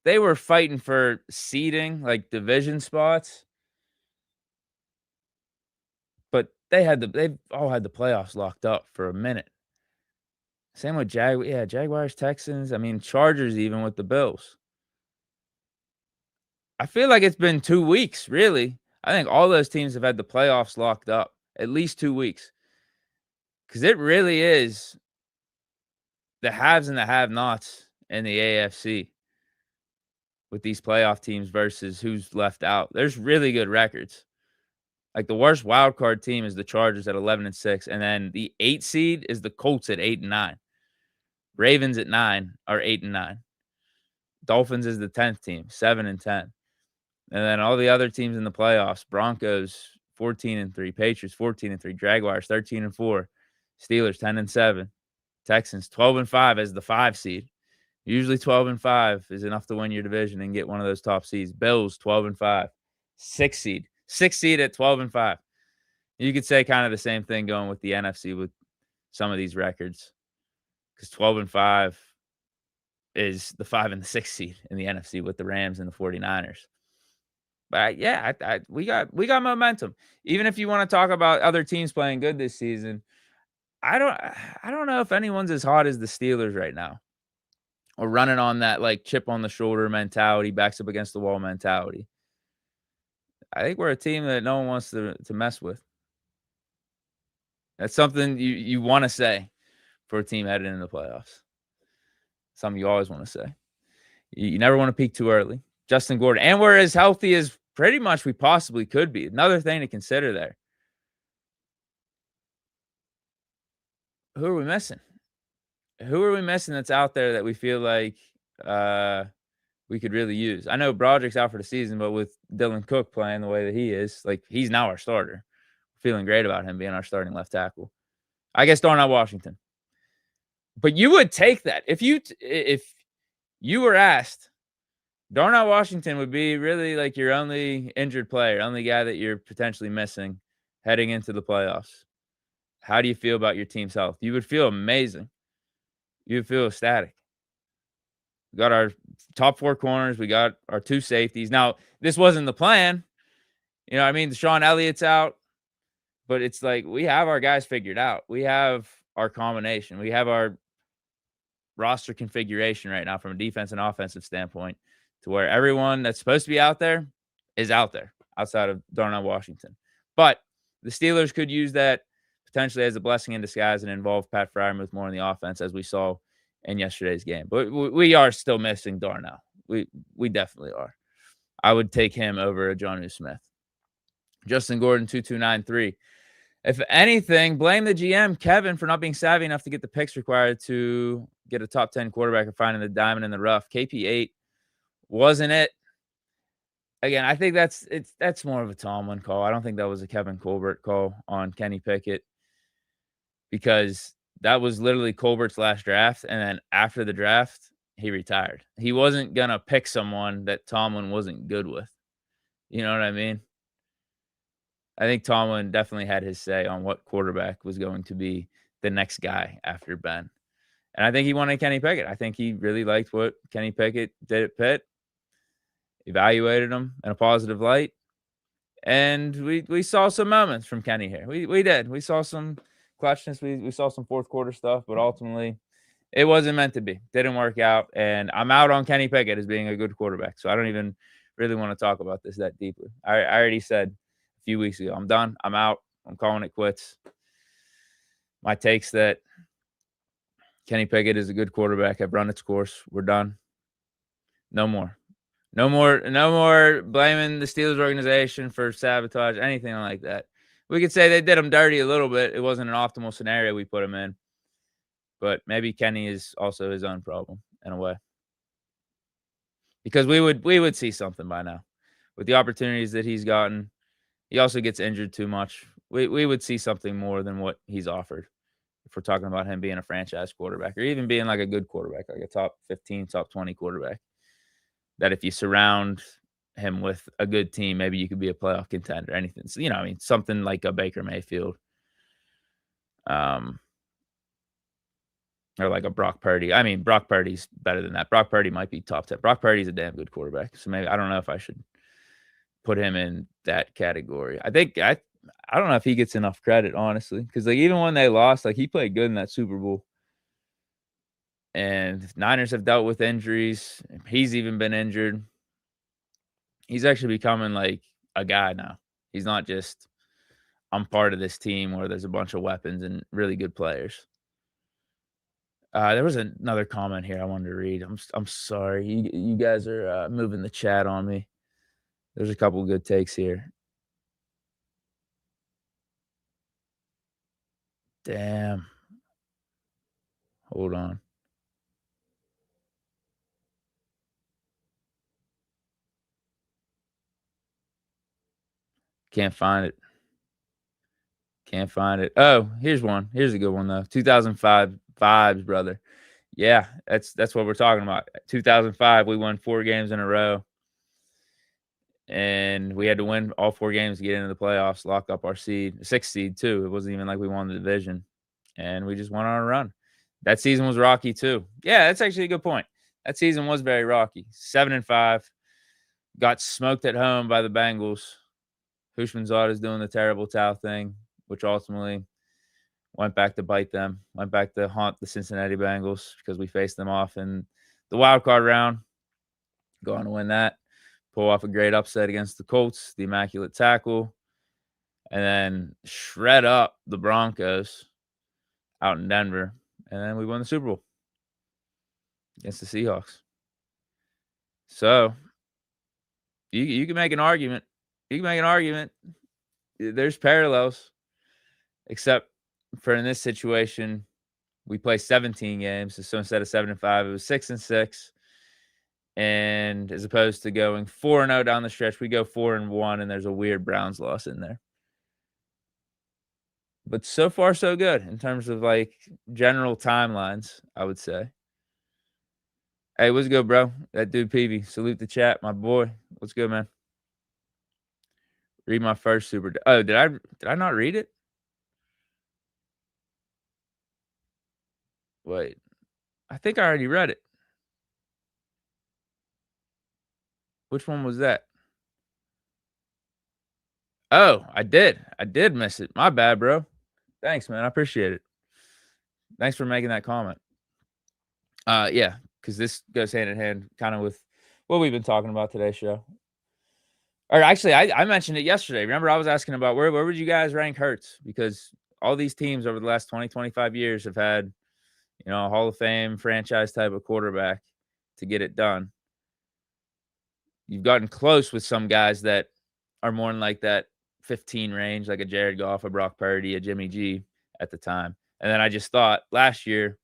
they were fighting for seeding, like division spots. But they've all had the playoffs locked up for a minute. Same with Jaguars, Texans. I mean, Chargers even with the Bills. I feel like it's been 2 weeks, really. I think all those teams have had the playoffs locked up at least 2 weeks. Because it really is the haves and the have-nots in the AFC with these playoff teams versus who's left out. There's really good records. Like the worst wild card team is the Chargers at 11-6, and then the 8 seed is the Colts at 8-9. Ravens at 9 are 8-9. Dolphins is the 10th team, 7-10. And then all the other teams in the playoffs: Broncos 14-3, Patriots 14-3, Jaguars 13-4, Steelers 10-7, Texans 12-5 as the 5 seed. Usually 12-5 is enough to win your division and get one of those top seeds. Bills 12-5, 6 seed at 12-5. You could say kind of the same thing going with the NFC with some of these records, because 12-5 is the 5 and the 6 seed in the NFC with the Rams and the 49ers. But we got momentum. Even if you want to talk about other teams playing good this season, I don't know if anyone's as hot as the Steelers right now, or running on that like chip on the shoulder mentality, backs up against the wall mentality. I think we're a team that no one wants to mess with. That's something you want to say for a team heading into the playoffs. Something you always want to say. You never want to peak too early. Justin Gordon, and we're as healthy as pretty much we possibly could be. Another thing to consider there. Who are we missing? Who are we missing that's out there that we feel like we could really use? I know Broderick's out for the season, but with Dylan Cook playing the way that he is, like, he's now our starter. Feeling great about him being our starting left tackle. I guess Darnell Washington. But you would take that. If you were asked, Darnell Washington would be really like your only injured player, only guy that you're potentially missing heading into the playoffs. How do you feel about your team's health? You would feel amazing. You would feel ecstatic. We got our top 4 corners. We got our 2 safeties. Now, this wasn't the plan. You know what I mean? Deshaun Elliott's out. But it's like we have our guys figured out. We have our combination. We have our roster configuration right now from a defense and offensive standpoint to where everyone that's supposed to be out there is out there outside of Darnell Washington. But the Steelers could use that potentially as a blessing in disguise and involve Pat Freiermuth more in the offense, as we saw in yesterday's game. But we are still missing Darnell. We definitely are. I would take him over a Jonnu Smith. Justin Gordon 2293. If anything, blame the GM, Kevin, for not being savvy enough to get the picks required to get a top 10 quarterback and finding the diamond in the rough. KP8 wasn't it. Again, I think that's more of a Tomlin call. I don't think that was a Kevin Colbert call on Kenny Pickett, because that was literally Colbert's last draft. And then after the draft, he retired. He wasn't going to pick someone that Tomlin wasn't good with. You know what I mean? I think Tomlin definitely had his say on what quarterback was going to be the next guy after Ben. And I think he wanted Kenny Pickett. I think he really liked what Kenny Pickett did at Pitt, evaluated him in a positive light. And we saw some moments from Kenny here. We did. We saw some clutchness. We saw some fourth quarter stuff, but ultimately it wasn't meant to be. Didn't work out. And I'm out on Kenny Pickett as being a good quarterback. So I don't even really want to talk about this that deeply. I already said a few weeks ago, I'm done. I'm out. I'm calling it quits. My take's that Kenny Pickett is a good quarterback. I've run its course. We're done. No more. No more blaming the Steelers organization for sabotage, anything like that. We could say they did him dirty a little bit. It wasn't an optimal scenario we put him in. But maybe Kenny is also his own problem in a way. Because we would see something by now. With the opportunities that he's gotten, he also gets injured too much. We would see something more than what he's offered. If we're talking about him being a franchise quarterback or even being like a good quarterback, like a top 15, top 20 quarterback. That if you surround him with a good team, maybe you could be a playoff contender, anything. So, something like a Baker Mayfield. Or like a Brock Purdy. I mean, Brock Purdy's better than that. Brock Purdy might be top 10. Brock Purdy's a damn good quarterback. So maybe I don't know if I should put him in that category. I think I don't know if he gets enough credit, honestly, because even when they lost, he played good in that Super Bowl. And Niners have dealt with injuries. He's even been injured. He's actually becoming like a guy now. He's not just, I'm part of this team where there's a bunch of weapons and really good players. There was another comment here I wanted to read. I'm sorry. You guys are moving the chat on me. There's a couple good takes here. Damn. Hold on. Can't find it. Oh, here's one. Here's a good one, though. 2005 vibes, brother. Yeah, that's what we're talking about. 2005, we won 4 games in a row. And we had to win all 4 games to get into the playoffs, lock up our seed, 6th seed, too. It wasn't even like we won the division. And we just went on a run. That season was rocky, too. Yeah, that's actually a good point. That season was very rocky. 7-5. Got smoked at home by the Bengals. Hushmanzada is doing the terrible towel thing, which ultimately went back to bite them, went back to haunt the Cincinnati Bengals because we faced them off in the wild card round. Go on to win that, pull off a great upset against the Colts, the immaculate tackle, and then shred up the Broncos out in Denver. And then we won the Super Bowl against the Seahawks. So you can make an argument. There's parallels, except for in this situation, we play 17 games. So instead of 7-5, it was 6-6. And as opposed to going 4-0 down the stretch, we go 4-1, and there's a weird Browns loss in there. But so far, so good in terms of general timelines, I would say. Hey, what's good, bro? That dude Peavy. Salute the chat, my boy. What's good, man? Read my first super. Oh, did I not read it? Wait, I think I already read it. Which one was that? Oh, I did. I did miss it. My bad, bro. Thanks, man. I appreciate it. Thanks for making that comment. Yeah, because this goes hand in hand kind of with what we've been talking about today's show. Or actually, I mentioned it yesterday. Remember, I was asking about where would you guys rank Hurts? Because all these teams over the last 20, 25 years have had, a Hall of Fame franchise type of quarterback to get it done. You've gotten close with some guys that are more in like that 15 range, like a Jared Goff, a Brock Purdy, a Jimmy G at the time. And then I just thought last year,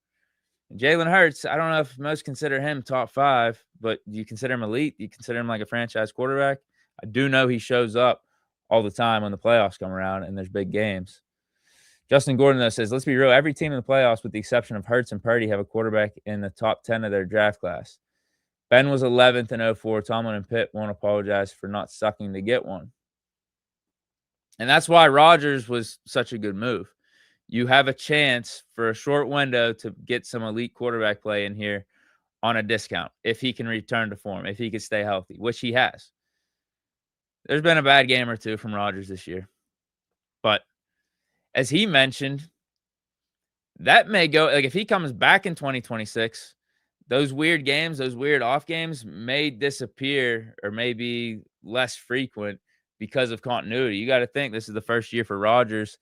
Jalen Hurts, I don't know if most consider him top 5, but do you consider him elite? Do you consider him like a franchise quarterback? I do know he shows up all the time when the playoffs come around and there's big games. Justin Gordon, though, says, let's be real. Every team in the playoffs, with the exception of Hurts and Purdy, have a quarterback in the top 10 of their draft class. Ben was 11th in 04. Tomlin and Pitt won't apologize for not sucking to get one. And that's why Rodgers was such a good move. You have a chance for a short window to get some elite quarterback play in here on a discount if he can return to form, if he can stay healthy, which he has. There's been a bad game or two from Rodgers this year. But as he mentioned, that may go, like if he comes back in 2026, those weird games, those weird off games may disappear or may be less frequent because of continuity. You got to think this is the first year for Rodgers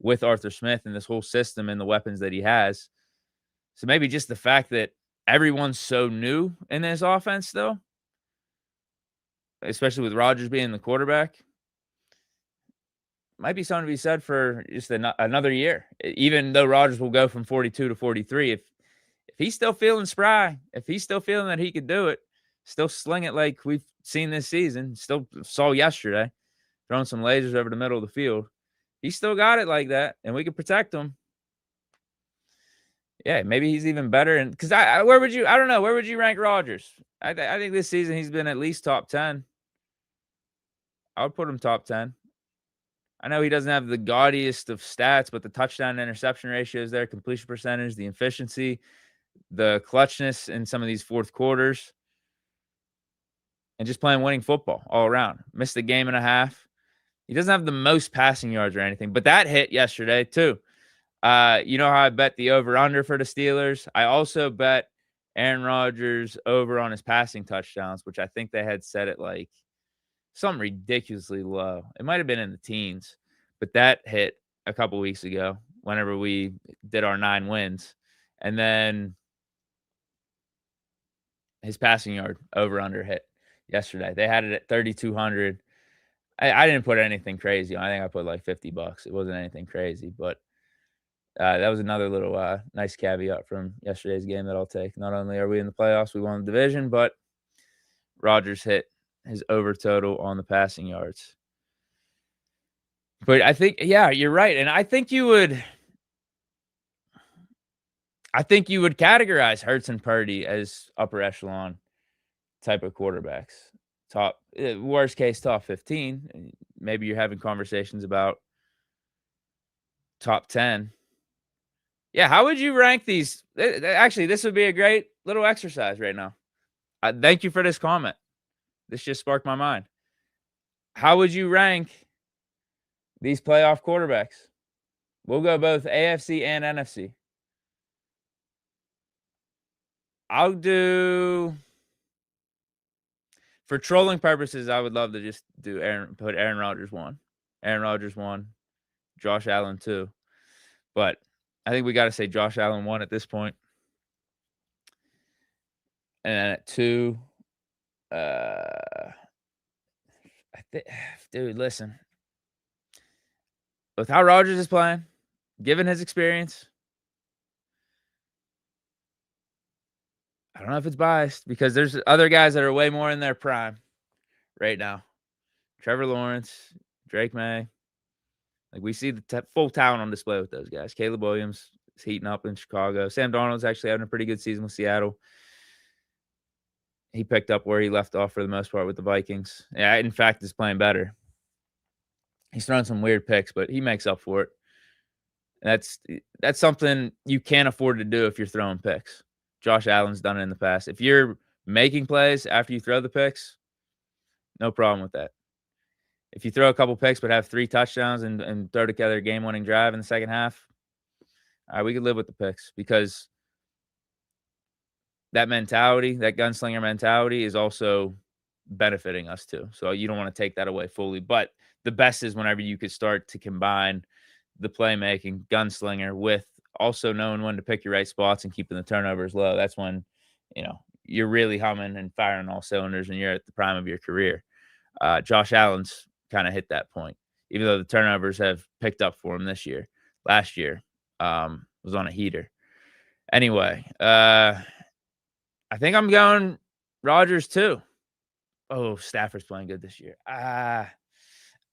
with Arthur Smith and this whole system and the weapons that he has. So maybe just the fact that everyone's so new in this offense, though, especially with Rodgers being the quarterback, might be something to be said for just another year. Even though Rodgers will go from 42 to 43, if he's still feeling spry, if he's still feeling that he could do it, still sling it like we've seen this season, still saw yesterday, throwing some lasers over the middle of the field, he still got it like that, and we could protect him. Yeah, maybe he's even better. And because I don't know, where would you rank Rodgers? I think this season he's been at least top 10. I would put him top 10. I know he doesn't have the gaudiest of stats, but the touchdown to interception ratio is there, completion percentage, the efficiency, the clutchness in some of these fourth quarters, and just playing winning football all around. Missed a game and a half. He doesn't have the most passing yards or anything, but that hit yesterday too. You know how I bet the over-under for the Steelers? I also bet Aaron Rodgers over on his passing touchdowns, which I think they had set at like something ridiculously low. It might have been in the teens, but that hit a couple weeks ago whenever we did our 9 wins. And then his passing yard over-under hit yesterday. They had it at 3,200. I didn't put anything crazy on. I think I put like $50. It wasn't anything crazy, but that was another little nice caveat from yesterday's game that I'll take. Not only are we in the playoffs, we won the division, but Rodgers hit his over total on the passing yards. But I think, yeah, you're right. And I think you would categorize Hurts and Purdy as upper echelon type of quarterbacks. Top, worst case, top 15. Maybe you're having conversations about top 10. Yeah, how would you rank these? Actually, this would be a great little exercise right now. Thank you for this comment. This just sparked my mind. How would you rank these playoff quarterbacks? We'll go both AFC and NFC. I'll do, for trolling purposes, I would love to just do put Aaron Rodgers 1. Aaron Rodgers 1. Josh Allen 2. But I think we got to say Josh Allen 1 at this point. And then at 2, dude, listen. With how Rodgers is playing, given his experience, I don't know if it's biased because there's other guys that are way more in their prime right now. Trevor Lawrence, Drake May. Like, we see the full talent on display with those guys. Caleb Williams is heating up in Chicago. Sam Darnold's actually having a pretty good season with Seattle. He picked up where he left off for the most part with the Vikings. Yeah, in fact, is playing better. He's throwing some weird picks, but he makes up for it. That's something you can't afford to do if you're throwing picks. Josh Allen's done it in the past. If you're making plays after you throw the picks, no problem with that. If you throw a couple picks but have 3 touchdowns and throw together a game-winning drive in the second half, All right, we could live with the picks because that mentality, that gunslinger mentality is also benefiting us too. So you don't want to take that away fully. But the best is whenever you could start to combine the playmaking gunslinger with also knowing when to pick your right spots and keeping the turnovers low. That's when, you're really humming and firing all cylinders and you're at the prime of your career. Josh Allen's kind of hit that point, even though the turnovers have picked up for him this year. Last year was on a heater. Anyway, I think I'm going Rodgers too. Oh, Stafford's playing good this year.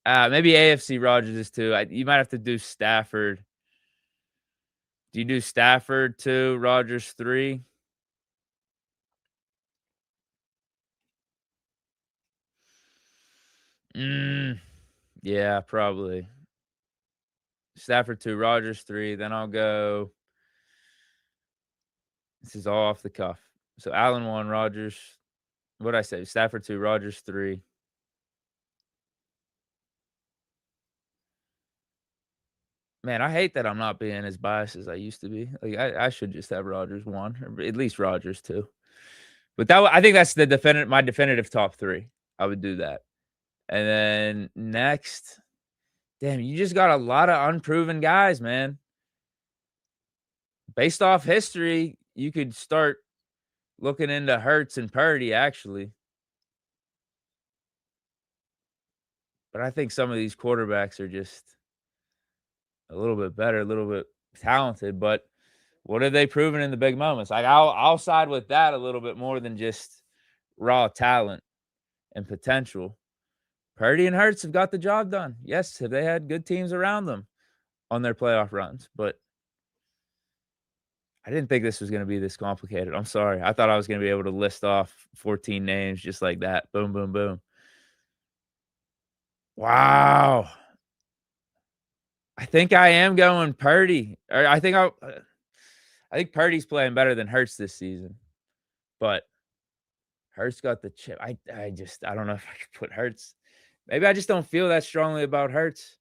Maybe AFC Rodgers is too. You might have to do Stafford. Do you do Stafford 2, Rodgers 3? Yeah, probably. Stafford 2, Rodgers 3. Then I'll go. This is all off the cuff. So Allen 1, Rodgers. What did I say? Stafford 2, Rodgers 3. Man, I hate that I'm not being as biased as I used to be. Like I should just have Rodgers 1, or at least Rodgers 2. But I think that's my definitive top 3. I would do that. And then next, damn, you just got a lot of unproven guys, man. Based off history, you could start looking into Hurts and Purdy, actually. But I think some of these quarterbacks are just a little bit better, a little bit talented. But what have they proven in the big moments? Like I'll side with that a little bit more than just raw talent and potential. Purdy and Hurts have got the job done. Yes, have they had good teams around them on their playoff runs, but I didn't think this was going to be this complicated. I'm sorry. I thought I was going to be able to list off 14 names just like that. Boom, boom, boom. Wow. I think I am going Purdy. Or I think Purdy's playing better than Hurts this season. But Hurts got the chip. I don't know if I could put Hurts. Maybe I just don't feel that strongly about Hurts.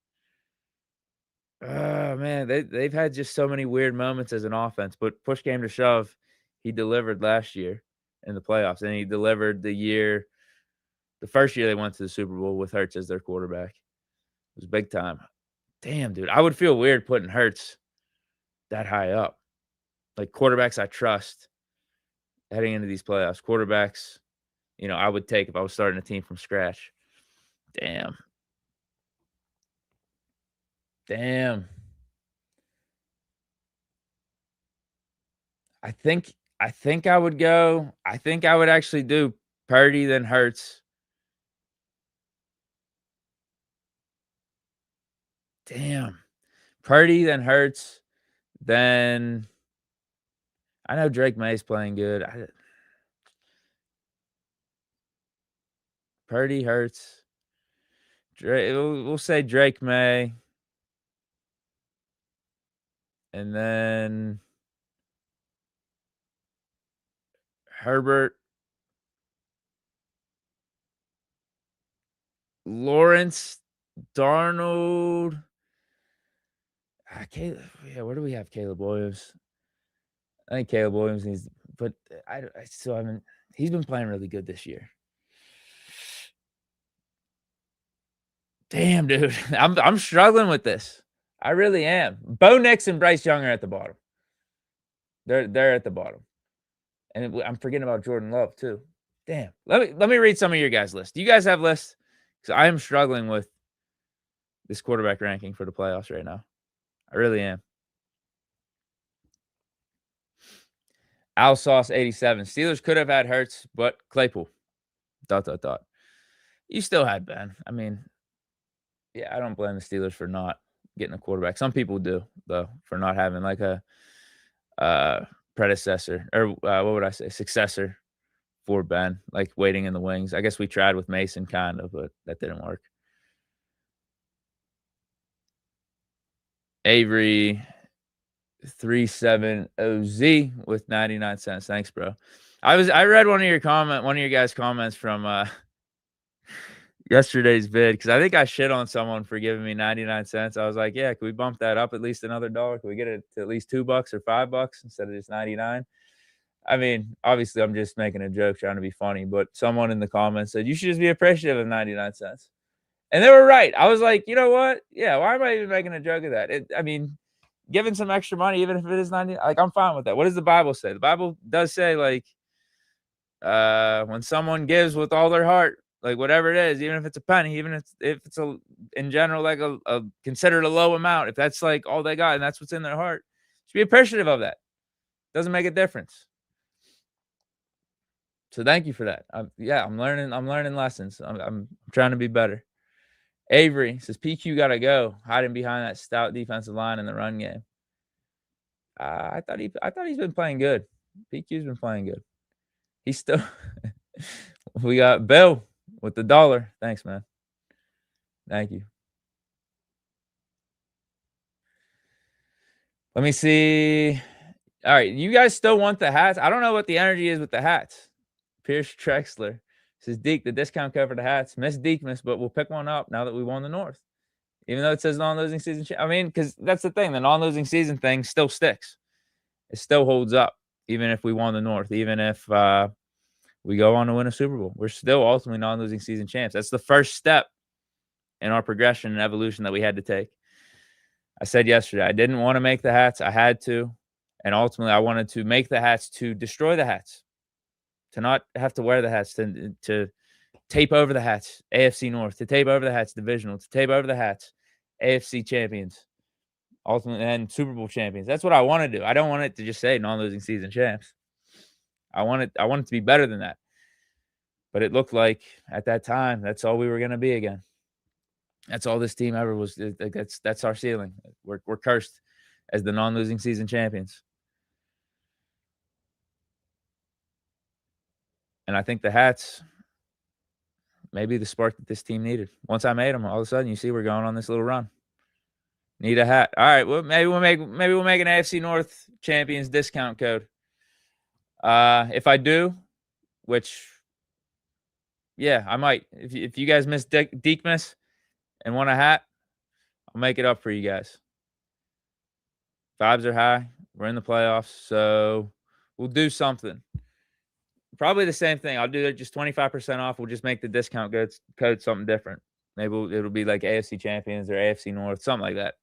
Oh, man, they've had just so many weird moments as an offense, but push came to shove, he delivered last year in the playoffs, and he delivered the first year they went to the Super Bowl with Hurts as their quarterback. It was big time. Damn, dude, I would feel weird putting Hurts that high up. Like quarterbacks I trust heading into these playoffs. Quarterbacks, I would take if I was starting a team from scratch. Damn. I think I would go. I think I would actually do Purdy then Hurts. Damn. Purdy then Hurts. Then I know Drake May's playing good. Purdy Hurts. We'll say Drake May. And then Herbert, Lawrence, Darnold. Where do we have Caleb Williams? I think Caleb Williams needs, but he's been playing really good this year. Damn, dude, I'm struggling with this. I really am. Bo Nix and Bryce Young are at the bottom. They're at the bottom. And I'm forgetting about Jordan Love too. Damn. Let me read some of your guys' lists. Do you guys have lists? Because I am struggling with this quarterback ranking for the playoffs right now. I really am. Alsauce 87. Steelers could have had Hurts, but Claypool. ... You still had Ben. I mean, yeah, I don't blame the Steelers for not getting a quarterback. Some people do, though, for not having like a predecessor or what would I say, successor for Ben, like waiting in the wings. I guess we tried with Mason kind of, but that didn't work. Avery 370Z with 99 cents. Thanks, bro. I read one of your guys' comments from yesterday's vid because I think I shit on someone for giving me 99 cents. I was like, yeah, can we bump that up at least another $1? Can we get it to at least $2 or $5 instead of just 99? I mean, obviously, I'm just making a joke, trying to be funny, but someone in the comments said, you should just be appreciative of 99 cents. And they were right. I was like, you know what? Yeah, why am I even making a joke of that? I mean, giving some extra money, even if it is 90, like, I'm fine with that. What does the Bible say? The Bible does say, like, when someone gives with all their heart, like whatever it is, even if it's a penny, even if it's in general, like a considered a low amount, if that's like all they got and that's what's in their heart, should be appreciative of that. Doesn't make a difference. So thank you for that. I'm learning lessons. I'm trying to be better. Avery says PQ got to go, hiding behind that stout defensive line in the run game. I thought he's been playing good. PQ's been playing good. He's still. We got Bill with the $1. Thanks, man. Thank you. Let me see. All right, you guys still want the hats? I don't know what the energy is with the hats. Pierce Trexler says, Deke, the discount code for the hats. Miss Deekmas, but we'll pick one up now that we won the North. Even though it says non-losing season. I mean, because that's the thing. The non-losing season thing still sticks. It still holds up, even if we won the North, even if we go on to win a Super Bowl. We're still ultimately non-losing season champs. That's the first step in our progression and evolution that we had to take. I said yesterday, I didn't want to make the hats. I had to. And ultimately, I wanted to make the hats to destroy the hats, to not have to wear the hats, to tape over the hats, AFC North, to tape over the hats, divisional, to tape over the hats, AFC champions, ultimately, and Super Bowl champions. That's what I want to do. I don't want it to just say non-losing season champs. I want it to be better than that. But it looked like at that time, that's all we were going to be again. That's all this team ever was. That's our ceiling. We're cursed as the non-losing season champions. And I think the hats may be the spark that this team needed. Once I made them, all of a sudden, you see we're going on this little run. Need a hat. All right, well, maybe we'll make an AFC North champions discount code. If I do, which, yeah, I might. If you guys miss Deekmas and want a hat, I'll make it up for you guys. Vibes are high. We're in the playoffs, so we'll do something. Probably the same thing. I'll do it just 25% off. We'll just make the discount code something different. Maybe it'll be like AFC champions or AFC North, something like that.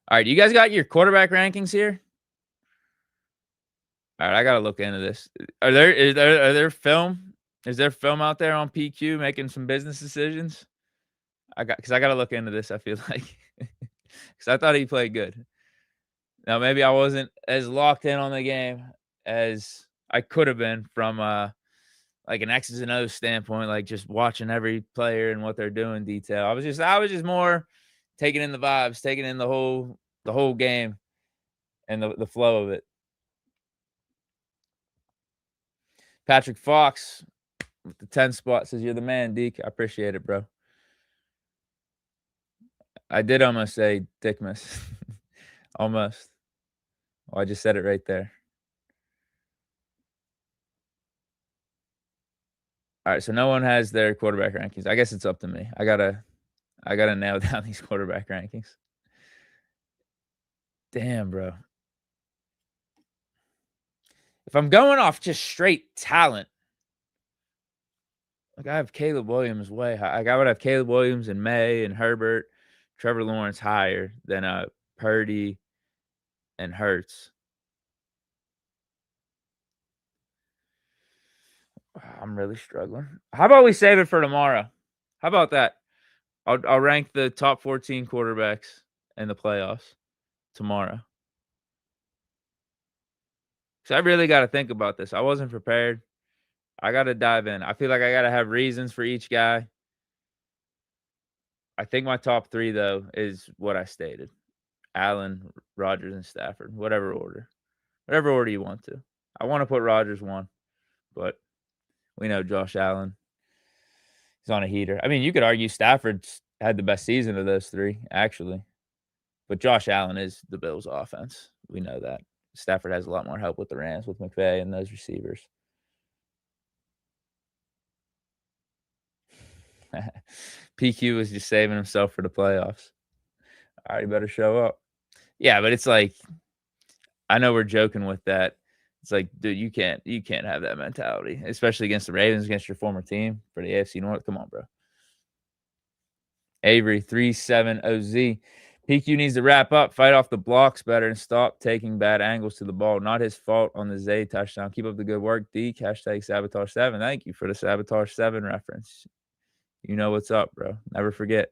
All right, you guys got your quarterback rankings here? All right, I gotta look into this. Is there film? Is there film out there on PQ making some business decisions? Because I gotta look into this. I feel like because I thought he played good. Now maybe I wasn't as locked in on the game as I could have been from like an X's and O's standpoint, like just watching every player and what they're doing detail. I was just more taking in the vibes, taking in the whole game and the flow of it. Patrick Fox with the 10 spot says, you're the man, Deke. I appreciate it, bro. I did almost say Dickmas. Almost. Oh, I just said it right there. All right, so no one has their quarterback rankings. I guess it's up to me. I gotta nail down these quarterback rankings. Damn, bro. If I'm going off just straight talent, like I have Caleb Williams way high. Like I would have Caleb Williams and May and Herbert, Trevor Lawrence higher than Purdy and Hurts. I'm really struggling. How about we save it for tomorrow? How about that? I'll rank the top 14 quarterbacks in the playoffs tomorrow. So I really got to think about this. I wasn't prepared. I got to dive in. I feel like I got to have reasons for each guy. I think my top 3, though, is what I stated. Allen, Rodgers, and Stafford. Whatever order. Whatever order you want to. I want to put Rodgers 1, but we know Josh Allen. He's on a heater. I mean, you could argue Stafford's had the best season of those 3, actually. But Josh Allen is the Bills' offense. We know that. Stafford has a lot more help with the Rams, with McVay and those receivers. PQ was just saving himself for the playoffs. All right, you better show up. Yeah, but it's like, I know we're joking with that. It's like, dude, you can't have that mentality, especially against the Ravens, against your former team for the AFC North. Come on, bro. Avery 370Z. PQ needs to wrap up, fight off the blocks better, and stop taking bad angles to the ball. Not his fault on the Zay touchdown. Keep up the good work, Deke. Hashtag Sabotage7. Thank you for the Sabotage7 reference. You know what's up, bro. Never forget.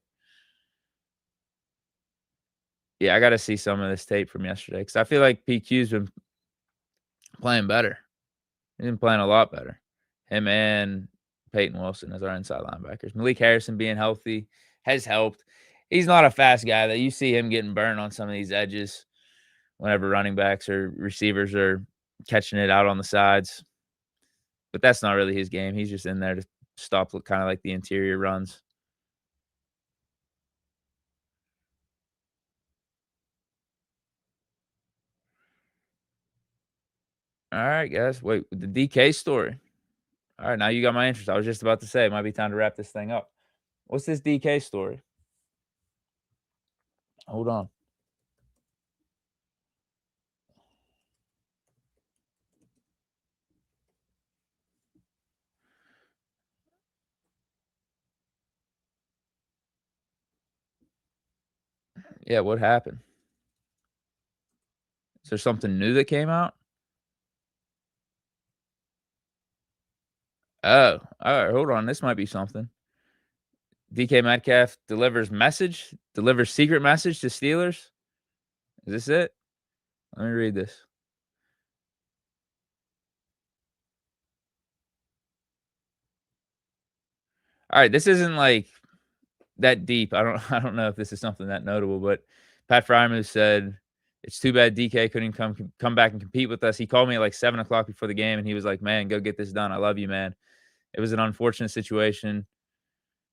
Yeah, I got to see some of this tape from yesterday because I feel like PQ's been playing better. He's been playing a lot better. Him and Peyton Wilson as our inside linebackers. Malik Harrison being healthy has helped. He's not a fast guy, that you see him getting burned on some of these edges whenever running backs or receivers are catching it out on the sides. But that's not really his game. He's just in there to stop kind of like the interior runs. All right, guys. Wait, the DK story. All right, now you got my interest. I was just about to say it might be time to wrap this thing up. What's this DK story? Hold on. Yeah, what happened? Is there something new that came out? Oh, all right. Hold on. This might be something. DK Metcalf delivers secret message to Steelers. Is this it? Let me read this. All right, this isn't like that deep. I don't know if this is something that notable, but Pat Fryermuth said it's too bad DK couldn't come back and compete with us. He called me at like 7:00 before the game, and he was like, "Man, go get this done. I love you, man." It was an unfortunate situation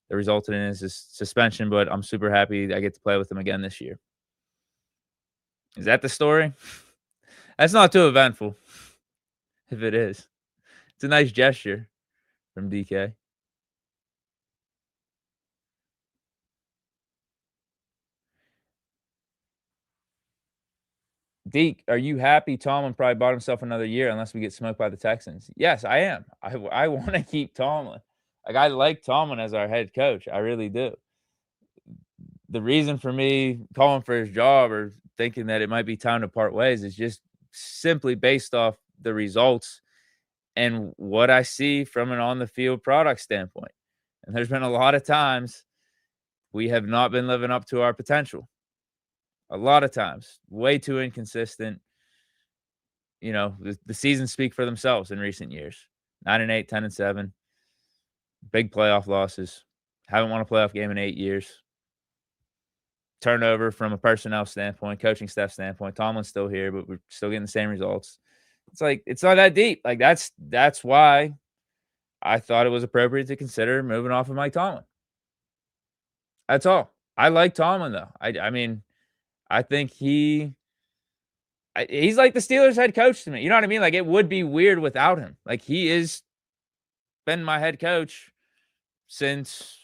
that resulted in his suspension, but I'm super happy I get to play with him again this year. Is that the story? That's not too eventful. If it is, it's a nice gesture from DK. Deke, are you happy Tomlin probably bought himself another year unless we get smoked by the Texans? Yes, I am. I want to keep Tomlin. Like, I like Tomlin as our head coach. I really do. The reason for me calling for his job or thinking that it might be time to part ways is just simply based off the results and what I see from an on-the-field product standpoint. And there's been a lot of times we have not been living up to our potential. A lot of times, way too inconsistent. You know, the seasons speak for themselves in recent years. 9-8, 10-7, big playoff losses. Haven't won a playoff game in 8 years. Turnover from a personnel standpoint, coaching staff standpoint. Tomlin's still here, but we're still getting the same results. It's like, it's not that deep. Like, that's why I thought it was appropriate to consider moving off of Mike Tomlin. That's all. I like Tomlin, though. I mean, I think he's like the Steelers head coach to me. You know what I mean? Like, it would be weird without him. Like, he is been my head coach since,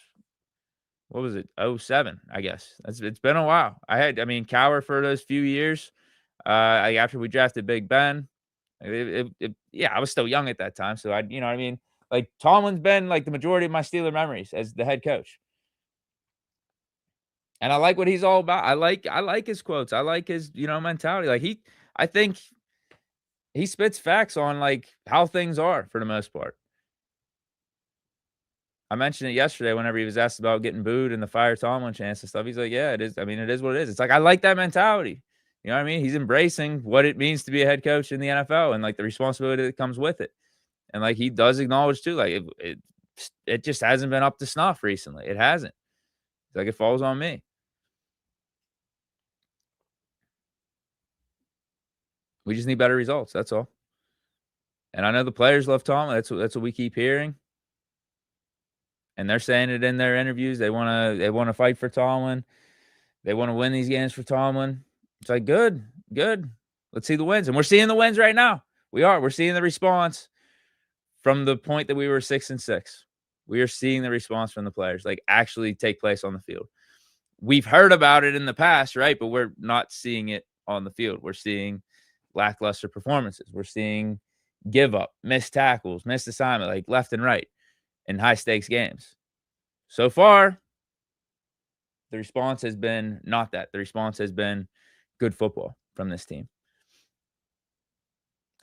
what was it? 07, I guess. It's been a while. I mean, Cower for those few years. After we drafted Big Ben, I was still young at that time. So you know what I mean? Like, Tomlin's been like the majority of my Steeler memories as the head coach. And I like what he's all about. I like his quotes. I like his, mentality. Like, I think he spits facts on like how things are for the most part. I mentioned it yesterday whenever he was asked about getting booed and the fire Tomlin chance and stuff. He's like, yeah, it is. I mean, it is what it is. It's like, I like that mentality. You know what I mean? He's embracing what it means to be a head coach in the NFL and like the responsibility that comes with it. And like, he does acknowledge too, like it just hasn't been up to snuff recently. It hasn't. It's like, it falls on me. We just need better results. That's all. And I know the players love Tomlin. That's what we keep hearing. And they're saying it in their interviews. They want to fight for Tomlin. They want to win these games for Tomlin. It's like, good. Let's see the wins. And we're seeing the wins right now. We're seeing the response from the point that we were 6-6. We are seeing the response from the players like actually take place on the field. We've heard about it in the past, right? But we're not seeing it on the field. We're seeing lackluster performances. We're seeing give up, missed tackles, missed assignment, like left and right in high stakes games. So far, the response has been not that. The response has been good football from this team.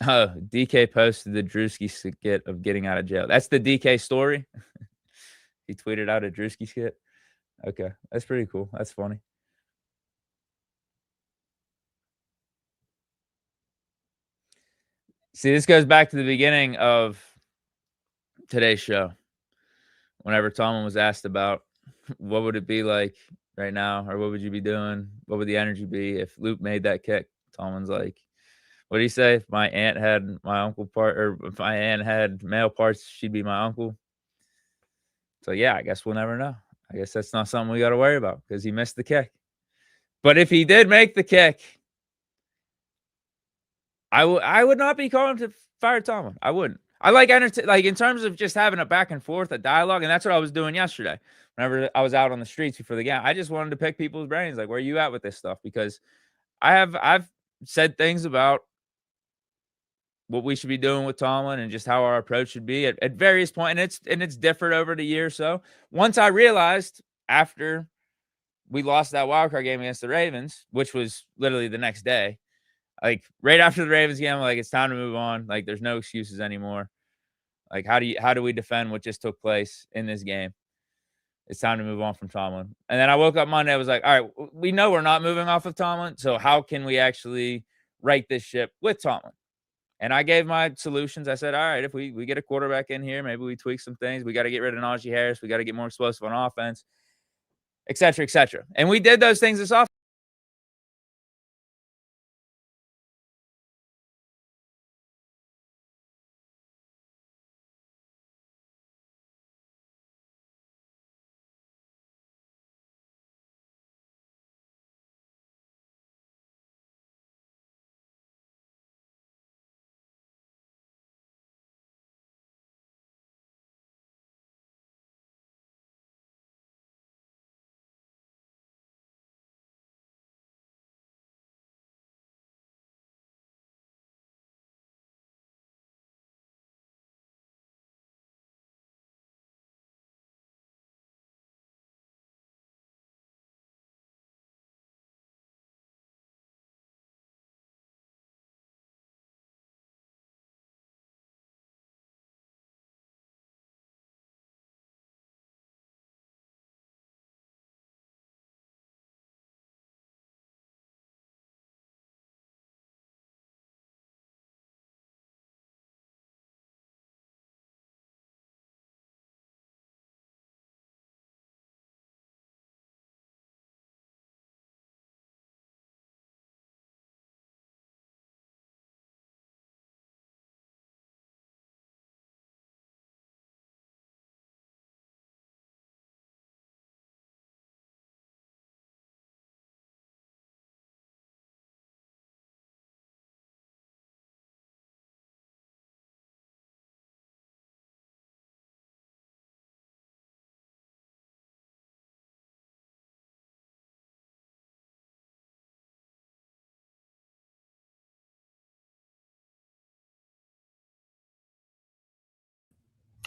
Oh, DK posted the Drewski skit of getting out of jail. That's the DK story. He tweeted out a Drewski skit. Okay, that's pretty cool. That's funny. See, this goes back to the beginning of today's show. Whenever Tomlin was asked about what would it be like right now, or what would you be doing? What would the energy be if Luke made that kick? Tomlin's like, what did he say? If my aunt had my uncle part, or if my aunt had male parts, she'd be my uncle. So yeah, I guess we'll never know. I guess that's not something we got to worry about because he missed the kick. But if he did make the kick, I would not be calling to fire Tomlin. I wouldn't. I like in terms of just having a back and forth, a dialogue, and that's what I was doing yesterday. Whenever I was out on the streets before the game, I just wanted to pick people's brains, like, where are you at with this stuff? Because I've said things about what we should be doing with Tomlin and just how our approach should be at various points, and it's differed over the year or so. Once I realized after we lost that wildcard game against the Ravens, which was literally the next day, like right after the Ravens game, like, it's time to move on. Like, there's no excuses anymore. Like, how do we defend what just took place in this game? It's time to move on from Tomlin. And then I woke up Monday. I was like, all right, we know we're not moving off of Tomlin. So how can we actually right this ship with Tomlin? And I gave my solutions. I said, all right, if we get a quarterback in here, maybe we tweak some things. We got to get rid of Najee Harris. We got to get more explosive on offense, et cetera, et cetera. And we did those things this offseason.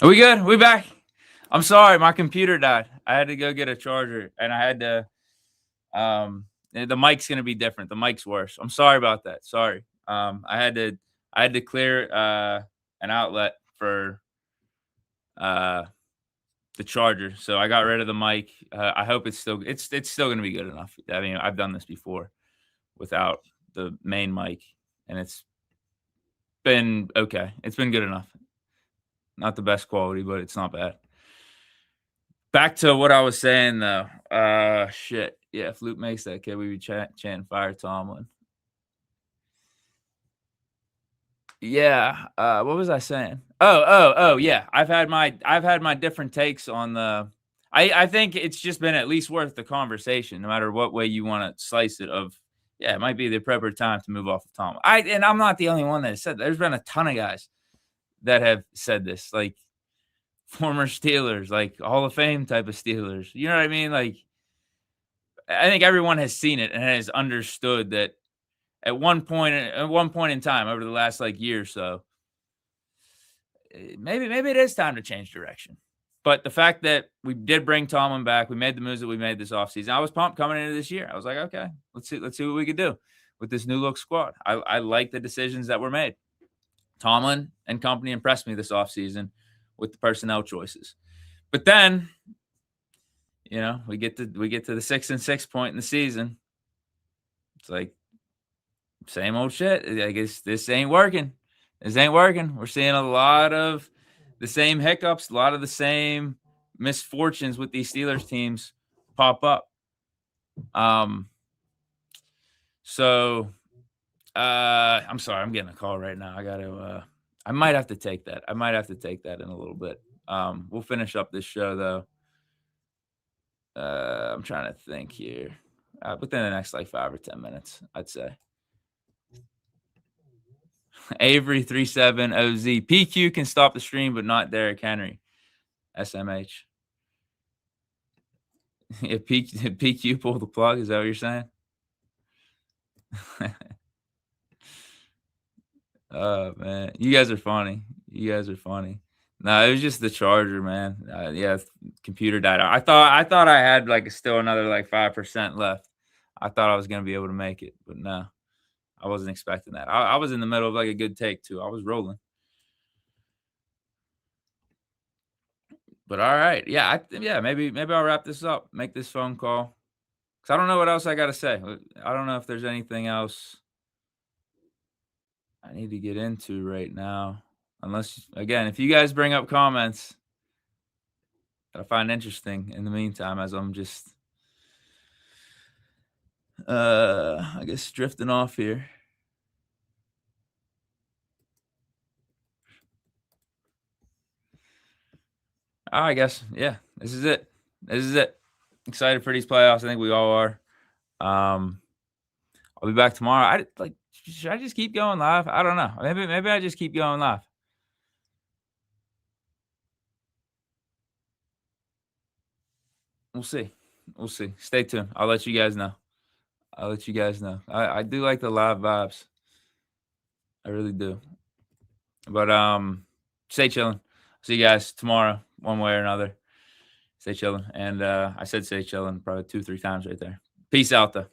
Are we good? We back? I'm sorry, my computer died. I had to go get a charger, and I had to. The mic's gonna be different. The mic's worse. I'm sorry about that. Sorry. I had to clear an outlet for the charger, so I got rid of the mic. I hope it's still gonna be good enough. I mean, I've done this before without the main mic, and it's been okay. It's been good enough. Not the best quality, but it's not bad. Back to what I was saying, though. Shit. Yeah, if Luke makes that kid, we be chanting fire Tomlin. Yeah. What was I saying? Oh, yeah. I've had my different takes on the. I think it's just been at least worth the conversation, no matter what way you want to slice it. Of, yeah, it might be the appropriate time to move off of Tomlin. And I'm not the only one that has said that. There's been a ton of guys that have said this. Like, former Steelers, like Hall of Fame type of Steelers. You know what I mean? Like, I think everyone has seen it and has understood that at one point in time over the last like year or so, maybe it is time to change direction. But the fact that we did bring Tomlin back, we made the moves that we made this offseason. I was pumped coming into this year. I was like, okay, let's see what we could do with this new look squad. I like the decisions that were made. Tomlin and company impressed me this offseason with the personnel choices. But then, you know, we get to the 6-6 point in the season. It's like same old shit. I guess this ain't working. This ain't working. We're seeing a lot of the same hiccups, a lot of the same misfortunes with these Steelers teams pop up. So I'm sorry, I'm getting a call right now. I might have to take that. I might have to take that in a little bit. We'll finish up this show though. I'm trying to think here. Within the next like 5 or 10 minutes, I'd say. Avery 37OZ. PQ can stop the stream, but not Derrick Henry. SMH. If PQ pull the plug, is that what you're saying? Oh man, you guys are funny. No, it was just the charger, man. Yeah, computer died out. I thought I had like still another like 5% left. I thought I was gonna be able to make it, but no, I wasn't expecting that. I was in the middle of like a good take too. I was rolling. But all right, yeah, maybe I'll wrap this up. Make this phone call because I don't know what else I got to say. I don't know if there's anything else I need to get into right now. Unless, again, if you guys bring up comments that I find interesting in the meantime, as I'm just, I guess, drifting off here. I guess, yeah, this is it. Excited for these playoffs. I think we all are. I'll be back tomorrow. Should I just keep going live? I don't know. Maybe I just keep going live. We'll see. Stay tuned. I'll let you guys know. I do like the live vibes. I really do. But stay chilling. See you guys tomorrow, one way or another. Stay chilling. And I said stay chilling probably 2-3 times right there. Peace out though.